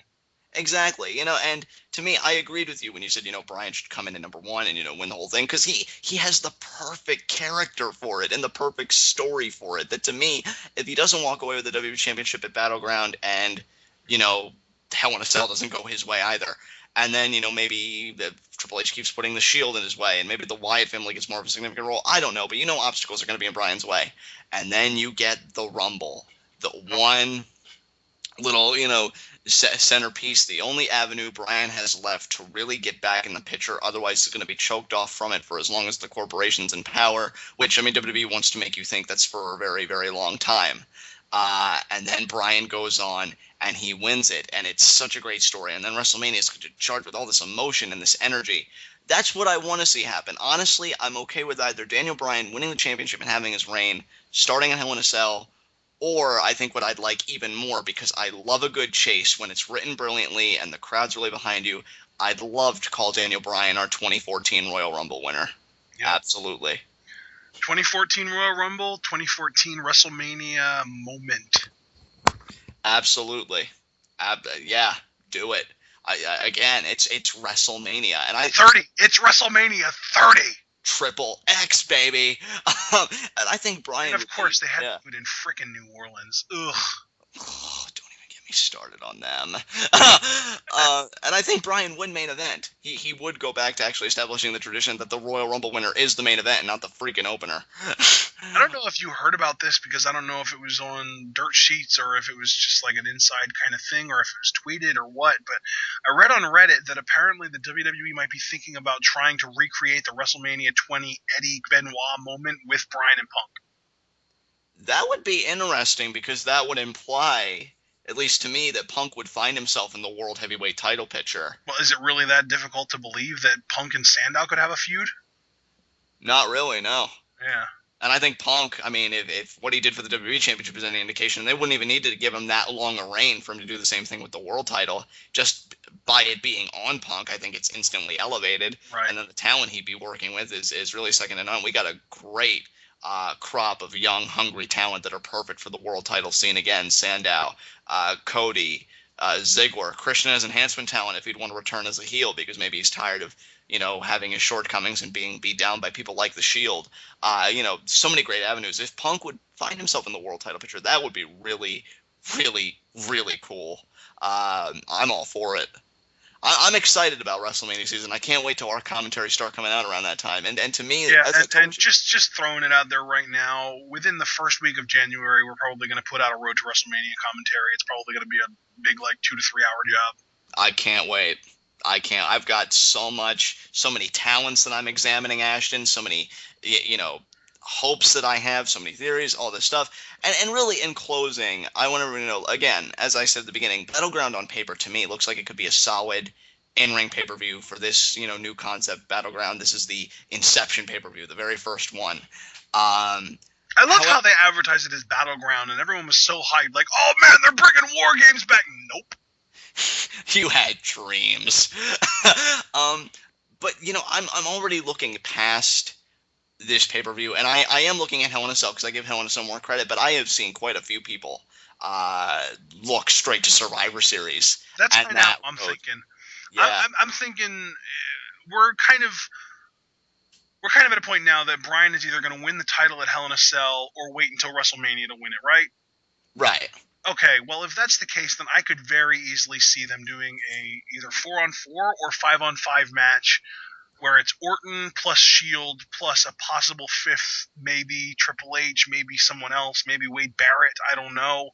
Exactly, and to me, I agreed with you when you said, Bryan should come in at number one and, win the whole thing, because he has the perfect character for it and the perfect story for it, that to me, if he doesn't walk away with the WWE Championship at Battleground and, Hell in a Cell doesn't go his way either, and then, maybe the Triple H keeps putting the Shield in his way, and maybe the Wyatt family gets more of a significant role, I don't know, but obstacles are going to be in Bryan's way, and then you get the Rumble, the one little, centerpiece, the only avenue Bryan has left to really get back in the picture. Otherwise, he's going to be choked off from it for as long as the corporation's in power, which, WWE wants to make you think that's for a very, very long time. And then Bryan goes on and he wins it, and it's such a great story. And then WrestleMania is charged with all this emotion and this energy That's what I want to see happen. Honestly, I'm okay with either Daniel Bryan winning the championship and having his reign, starting in Hell in a Cell, or I think what I'd like even more, because I love a good chase when it's written brilliantly and the crowd's really behind you, I'd love to call Daniel Bryan our 2014 Royal Rumble winner. Yep. Absolutely. 2014 Royal Rumble, 2014 WrestleMania moment. Absolutely. Yeah, do it. Again, it's WrestleMania, and 30. It's WrestleMania 30. Triple X, baby. And I think Bryan. And of course, they had to do it in frickin' New Orleans. Ugh. Oh, don't even get me started on them. And I think Bryan would main event. He would go back to actually establishing the tradition that the Royal Rumble winner is the main event and not the freaking opener. I don't know if you heard about this, because I don't know if it was on dirt sheets or if it was just like an inside kind of thing or if it was tweeted or what, but I read on Reddit that apparently the WWE might be thinking about trying to recreate the WrestleMania 20 Eddie Benoit moment with Bryan and Punk. That would be interesting, because that would imply, at least to me, that Punk would find himself in the World Heavyweight title picture. Well, is it really that difficult to believe that Punk and Sandow could have a feud? Not really, no. Yeah. And I think Punk, I mean, if what he did for the WWE Championship is any indication, they wouldn't even need to give him that long a reign for him to do the same thing with the world title. Just by it being on Punk, I think it's instantly elevated. Right. And then the talent he'd be working with is really second to none. We got a great crop of young, hungry talent that are perfect for the world title scene again. Sandow, Cody, Ziggler, Christian as enhancement talent if he'd want to return as a heel because maybe he's tired of having his shortcomings and being beat down by people like The Shield. So many great avenues. If Punk would find himself in the world title picture, that would be really, really, really cool. I'm all for it. I'm excited about WrestleMania season. I can't wait till our commentaries start coming out around that time. And to me, yeah, and just throwing it out there right now, within the first week of January, we're probably going to put out a Road to WrestleMania commentary. It's probably going to be a big, 2 to 3 hour job. I can't wait. I've got so many talents that I'm examining, Ashton, so many, hopes that I have, so many theories, all this stuff. And really, in closing, I want to know, again, as I said at the beginning, Battleground on paper, to me, looks like it could be a solid in-ring pay-per-view for this, new concept, Battleground. This is the Inception pay-per-view, the very first one. I love how they advertised it as Battleground, and everyone was so hyped, like, oh man, they're bringing War Games back. Nope. You had dreams. But I'm already looking past this pay-per-view, and I am looking at Hell in a Cell because I give Hell in a Cell more credit, but I have seen quite a few people look straight to Survivor Series. That's kind of I'm thinking. Yeah. I'm thinking we're kind of at a point now that Bryan is either going to win the title at Hell in a Cell or wait until WrestleMania to win it, right? Right. Okay, well, if that's the case, then I could very easily see them doing a either 4-on-4 or 5-on-5 match where it's Orton plus Shield plus a possible fifth, maybe Triple H, maybe someone else, maybe Wade Barrett, I don't know,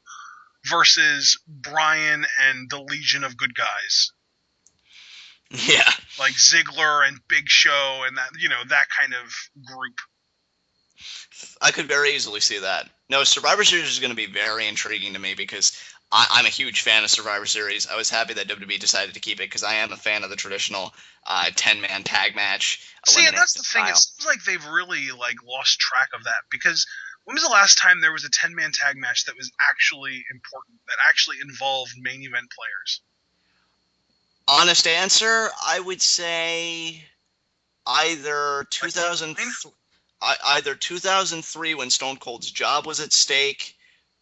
versus Bryan and the Legion of Good Guys. Yeah. Like Ziggler and Big Show and that, that kind of group. I could very easily see that. No, Survivor Series is going to be very intriguing to me because I'm a huge fan of Survivor Series. I was happy that WWE decided to keep it because I am a fan of the traditional 10-man tag match. See, and that's the thing. It seems like they've really lost track of that because when was the last time there was a 10-man tag match that was actually important, that actually involved main event players? Honest answer, I would say either 2003 when Stone Cold's job was at stake,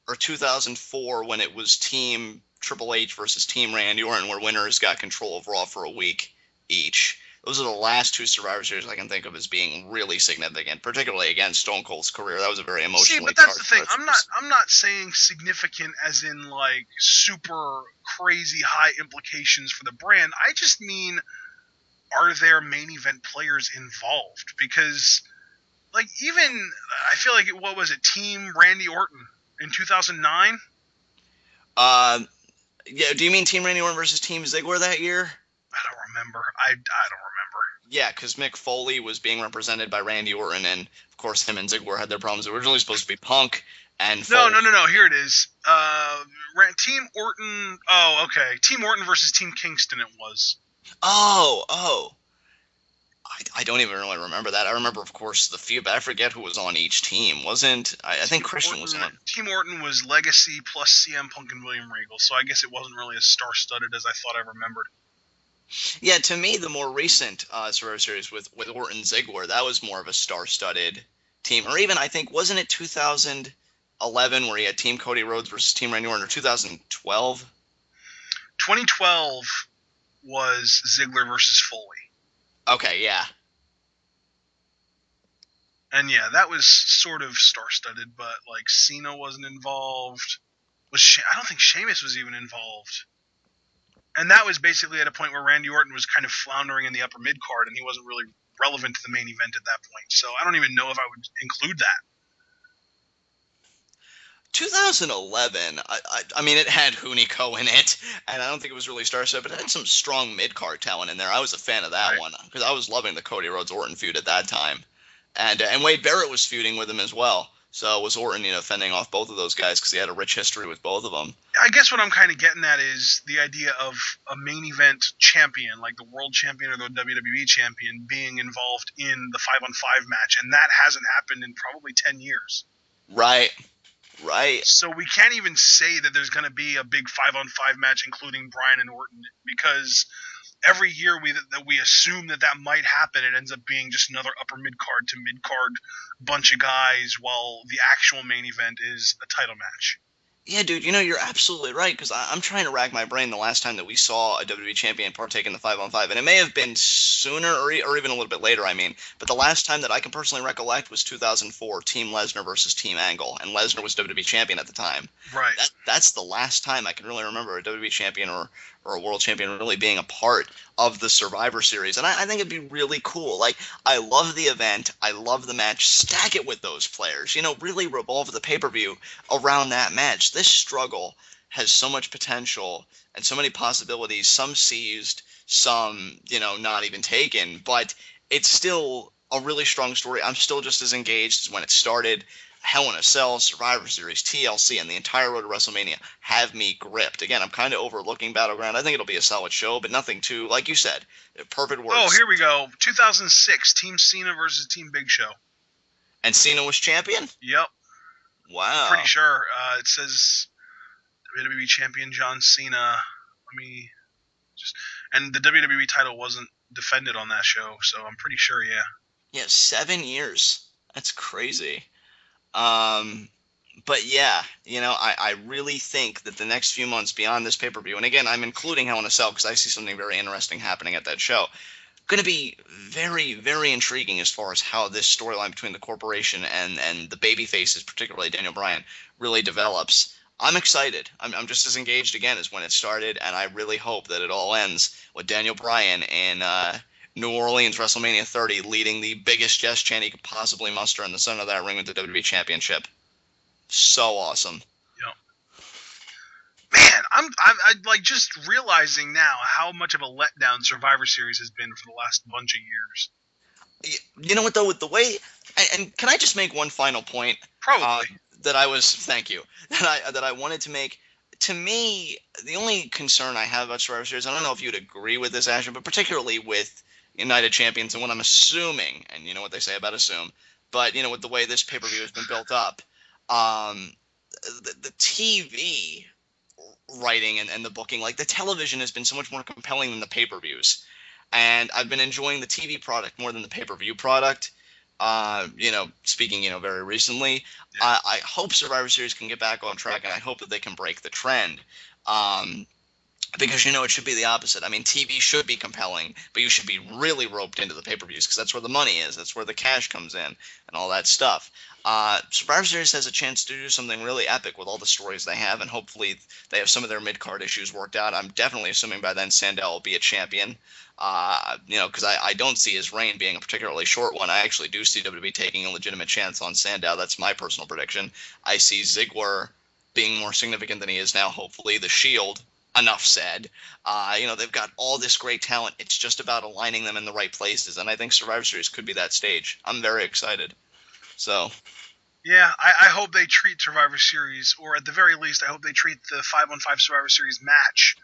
or 2004 when it was Team Triple H versus Team Randy Orton, where winners got control of Raw for a week each. Those are the last two Survivor Series I can think of as being really significant, particularly against Stone Cold's career. That was a very emotionally charged. See, but that's the thing. I'm not saying significant as in super crazy high implications for the brand. I just mean, are there main event players involved? Because even I feel like what was it, Team Randy Orton in 2009? Yeah. Do you mean Team Randy Orton versus Team Ziggler that year? I don't remember. I don't remember. Yeah, because Mick Foley was being represented by Randy Orton, and of course him and Ziggler had their problems. It was originally supposed to be Punk and Foley. No. Here it is. Team Orton. Oh, okay. Team Orton versus Team Kingston. It was. Oh. I don't even really remember that. I remember, of course, the feud, but I forget who was on each team. I think Christian was on. Team Orton was Legacy plus CM Punk and William Regal, so I guess it wasn't really as star-studded as I thought I remembered. Yeah, to me, the more recent Survivor Series with Orton Ziggler, that was more of a star-studded team. Or even, I think, wasn't it 2011 where he had Team Cody Rhodes versus Team Randy Orton, or 2012? 2012 was Ziggler versus Foley. Okay, yeah. And yeah, that was sort of star-studded, but like Cena wasn't involved. I don't think Sheamus was even involved. And that was basically at a point where Randy Orton was kind of floundering in the upper mid card, and he wasn't really relevant to the main event at that point. So I don't even know if I would include that. 2011, I mean, it had Hunico in it, and I don't think it was really star-studded, but it had some strong mid-card talent in there. I was a fan of that one, because I was loving the Cody Rhodes-Orton feud at that time. And Wade Barrett was feuding with him as well. So was Orton, fending off both of those guys because he had a rich history with both of them. I guess what I'm kind of getting at is the idea of a main event champion, like the world champion or the WWE champion, being involved in the 5-on-5 match, and that hasn't happened in probably 10 years. Right. So we can't even say that there's going to be a big 5-on-5 match including Bryan and Orton, because every year we assume that might happen, it ends up being just another upper mid-card to mid-card bunch of guys, while the actual main event is a title match. Yeah, dude, you're absolutely right, because I'm trying to rack my brain the last time that we saw a WWE champion partake in the 5-on-5, and it may have been sooner or even a little bit later, but the last time that I can personally recollect was 2004, Team Lesnar versus Team Angle, and Lesnar was WWE champion at the time. Right. That's the last time I can really remember a WWE champion or a world champion really being a part of the Survivor Series, and I think it'd be really cool. Like, I love the event, I love the match, stack it with those players, really revolve the pay-per-view around that match. This struggle has so much potential and so many possibilities, some seized, some, not even taken, but it's still a really strong story. I'm still just as engaged as when it started. Hell in a Cell, Survivor Series, TLC, and the entire road to WrestleMania have me gripped. Again, I'm kind of overlooking Battleground. I think it'll be a solid show, but nothing too, like you said, perfect words. Oh, here we go. 2006, Team Cena versus Team Big Show. And Cena was champion? Yep. Wow. I'm pretty sure. It says WWE Champion John Cena. And the WWE title wasn't defended on that show, so I'm pretty sure, yeah. Yeah, 7 years. That's crazy. But yeah, I really think that the next few months beyond this pay-per-view, and again, I'm including Hell in a Cell because I see something very interesting happening at that show, going to be very, very intriguing as far as how this storyline between the corporation and the baby faces, particularly Daniel Bryan, really develops. I'm excited. I'm just as engaged again as when it started, and I really hope that it all ends with Daniel Bryan in New Orleans WrestleMania 30 leading the biggest yes chant he could possibly muster in the center of that ring with the WWE Championship. So awesome. Yep. Man, I'm like just realizing now how much of a letdown Survivor Series has been for the last bunch of years. You know what though, with the way, and can I just make one final point? Probably. Thank you. That I wanted to make. To me, the only concern I have about Survivor Series, I don't know if you'd agree with this, Asher, but particularly with United Champions and what I'm assuming, and you know what they say about assume, but with the way this pay-per-view has been built up, the TV writing and the booking, like the television has been so much more compelling than the pay-per-views, and I've been enjoying the TV product more than the pay-per-view product. Speaking, very recently, yeah. I hope Survivor Series can get back on track, and I hope that they can break the trend. Because, it should be the opposite. I mean, TV should be compelling, but you should be really roped into the pay-per-views because that's where the money is. That's where the cash comes in and all that stuff. Survivor Series has a chance to do something really epic with all the stories they have, and hopefully they have some of their mid-card issues worked out. I'm definitely assuming by then Sandel will be a champion, because I don't see his reign being a particularly short one. I actually do see WWE taking a legitimate chance on Sandow. That's my personal prediction. I see Ziggler being more significant than he is now, hopefully. The Shield, enough said. They've got all this great talent. It's just about aligning them in the right places, and I think Survivor Series could be that stage. I'm very excited. So... yeah, I hope they treat Survivor Series, or at the very least, I hope they treat the 5-on-5 Survivor Series match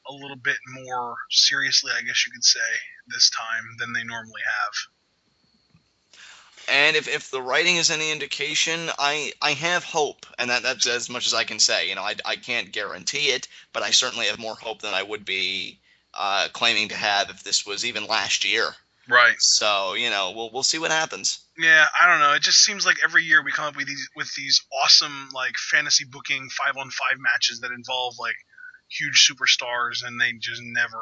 a little bit more seriously, I guess you could say, this time than they normally have. And if the writing is any indication, I have hope, and that's as much as I can say. I can't guarantee it, but I certainly have more hope than I would be claiming to have if this was even last year. Right. So we'll see what happens. Yeah, I don't know. It just seems like every year we come up with these awesome like fantasy booking 5-on-5 matches that involve like huge superstars, and they just never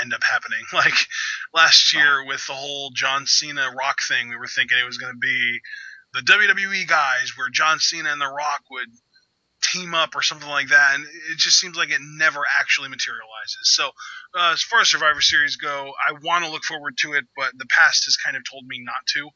end up happening. Like last year with the whole John Cena Rock thing, we were thinking it was going to be the WWE guys where John Cena and The Rock would team up or something like that, and it just seems like it never actually materializes. So as far as Survivor Series go, I want to look forward to it, but the past has kind of told me not to.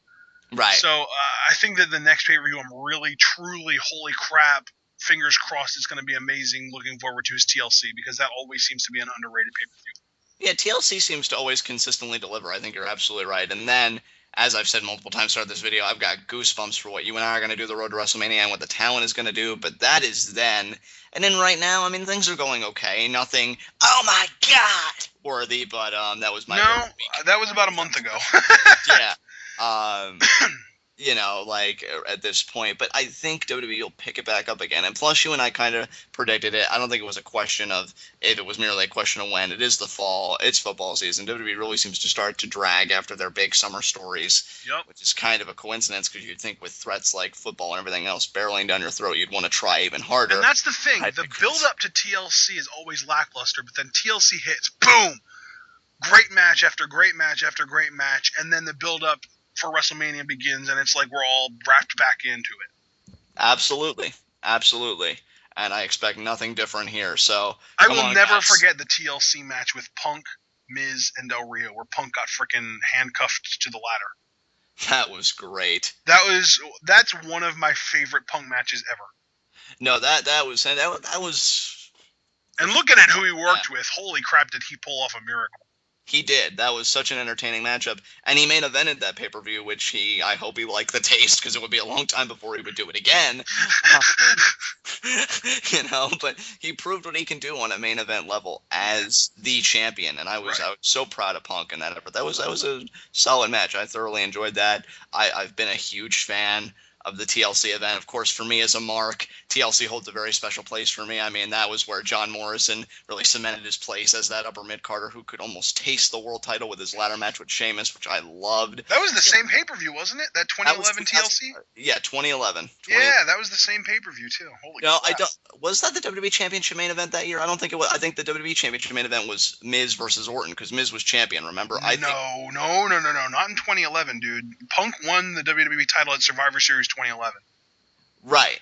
Right. So I think that the next pay-per-view I'm really, truly, holy crap, fingers crossed it's going to be amazing, looking forward to is TLC, because that always seems to be an underrated pay-per-view. Yeah, TLC seems to always consistently deliver. I think you're absolutely right. And then, as I've said multiple times throughout this video, I've got goosebumps for what you and I are going to do the road to WrestleMania and what the talent is going to do, but that is then. And then right now, I mean, things are going okay. Nothing, oh my God, worthy, but that was my No, that was about a month ago. Yeah. Like at this point, but I think WWE will pick it back up again. And plus, you and I kind of predicted it. I don't think it was a question of if, it was merely a question of when. It is the fall. It's football season. WWE really seems to start to drag after their big summer stories, which is kind of a coincidence because you'd think with threats like football and everything else barreling down your throat, you'd want to try even harder. And that's the thing. The build-up to TLC is always lackluster, but then TLC hits, boom! Great match after great match after great match, and then the build-up for WrestleMania begins, and it's like we're all wrapped back into it. Absolutely. And I expect nothing different here. So I will never forget the TLC match with Punk, Miz, and Del Rio, where Punk got freaking handcuffed to the ladder. That was great. That's one of my favorite Punk matches ever. No, that was. And looking at who he worked with, holy crap, did he pull off a miracle? He did. That was such an entertaining matchup. And he main evented that pay-per-view, which I hope he liked the taste, because it would be a long time before he would do it again. But he proved what he can do on a main event level as the champion. And I was so proud of Punk in that effort. That was a solid match. I thoroughly enjoyed that. I've been a huge fan of the TLC event. Of course, for me as a mark, TLC holds a very special place for me. I mean, that was where John Morrison really cemented his place as that upper mid-carder who could almost taste the world title with his ladder match with Sheamus, which I loved. That was the same pay-per-view, wasn't it? That 2011 TLC? Yeah, 2011. Yeah, that was the same pay-per-view, too. Holy crap. Was that the WWE Championship main event that year? I don't think it was. I think the WWE Championship main event was Miz versus Orton, because Miz was champion, remember? No, not in 2011, dude. Punk won the WWE title at Survivor Series 2011. Right.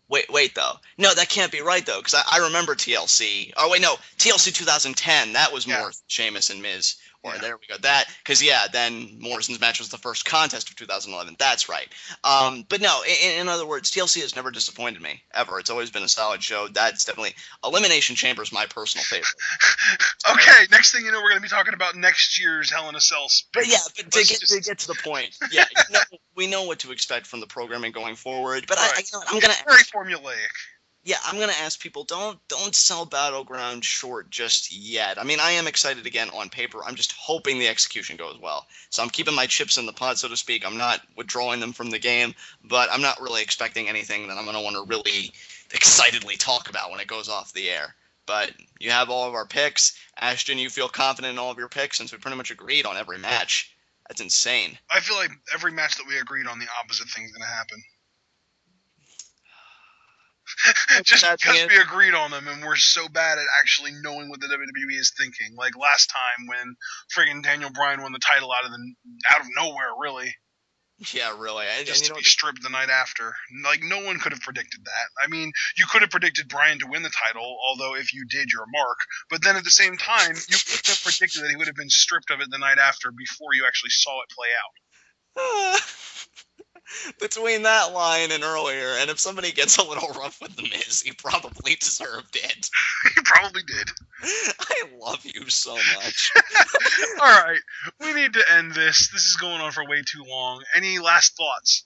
Wait, though. No, that can't be right, though, because I remember TLC. Oh, wait, no. TLC 2010, that was more Sheamus and Miz. There we go. That, because, then Morrison's match was the first contest of 2011. That's right. But no, in other words, TLC has never disappointed me, ever. It's always been a solid show. That's definitely, Elimination Chamber is my personal favorite. Okay, next thing you know, we're going to be talking about next year's Hell in a Cell. But to get to the point, we know what to expect from the programming going forward. But I'm going to very formulaic. Yeah, I'm going to ask people, don't sell Battleground short just yet. I mean, I am excited again on paper. I'm just hoping the execution goes well. So I'm keeping my chips in the pot, so to speak. I'm not withdrawing them from the game, but I'm not really expecting anything that I'm going to want to really excitedly talk about when it goes off the air. But you have all of our picks. Ashton, you feel confident in all of your picks since we pretty much agreed on every match. That's insane. I feel like every match that we agreed on, the opposite thing's going to happen. Just because we agreed on them, and we're so bad at actually knowing what the WWE is thinking. Like last time when friggin' Daniel Bryan won the title out of nowhere, really. Yeah, really. Just to be stripped the night after. Like, no one could have predicted that. I mean, you could have predicted Bryan to win the title, although if you did, you're a mark. But then at the same time, you could have predicted that he would have been stripped of it the night after before you actually saw it play out. Between that line and earlier, and if somebody gets a little rough with The Miz, he probably deserved it. He probably did. I love you so much. All right, we need to end this. This is going on for way too long. Any last thoughts?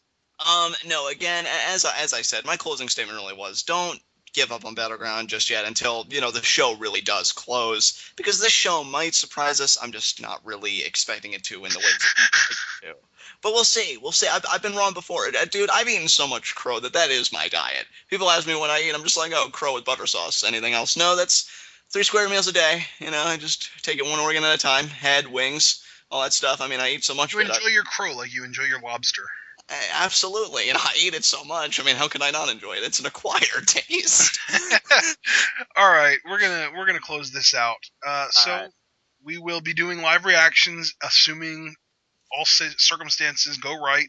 No. Again, as I said, my closing statement really was: don't give up on Battleground just yet until, the show really does close, because this show might surprise us. I'm just not really expecting it to in the way it's expected to. But we'll see. We'll see. I've been wrong before. Dude, I've eaten so much crow that is my diet. People ask me what I eat. I'm just like, oh, crow with butter sauce. Anything else? No, that's 3 square meals a day. I just take it one organ at a time. Head, wings, all that stuff. I mean, I eat so much You of it. enjoy your crow like you enjoy your lobster. Absolutely. I eat it so much. I mean, how can I not enjoy it? It's an acquired taste. All right, we're gonna close this out. So we will be doing live reactions, assuming all circumstances go right,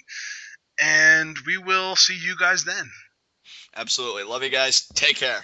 and we will see you guys then. Absolutely. Love you guys. Take care.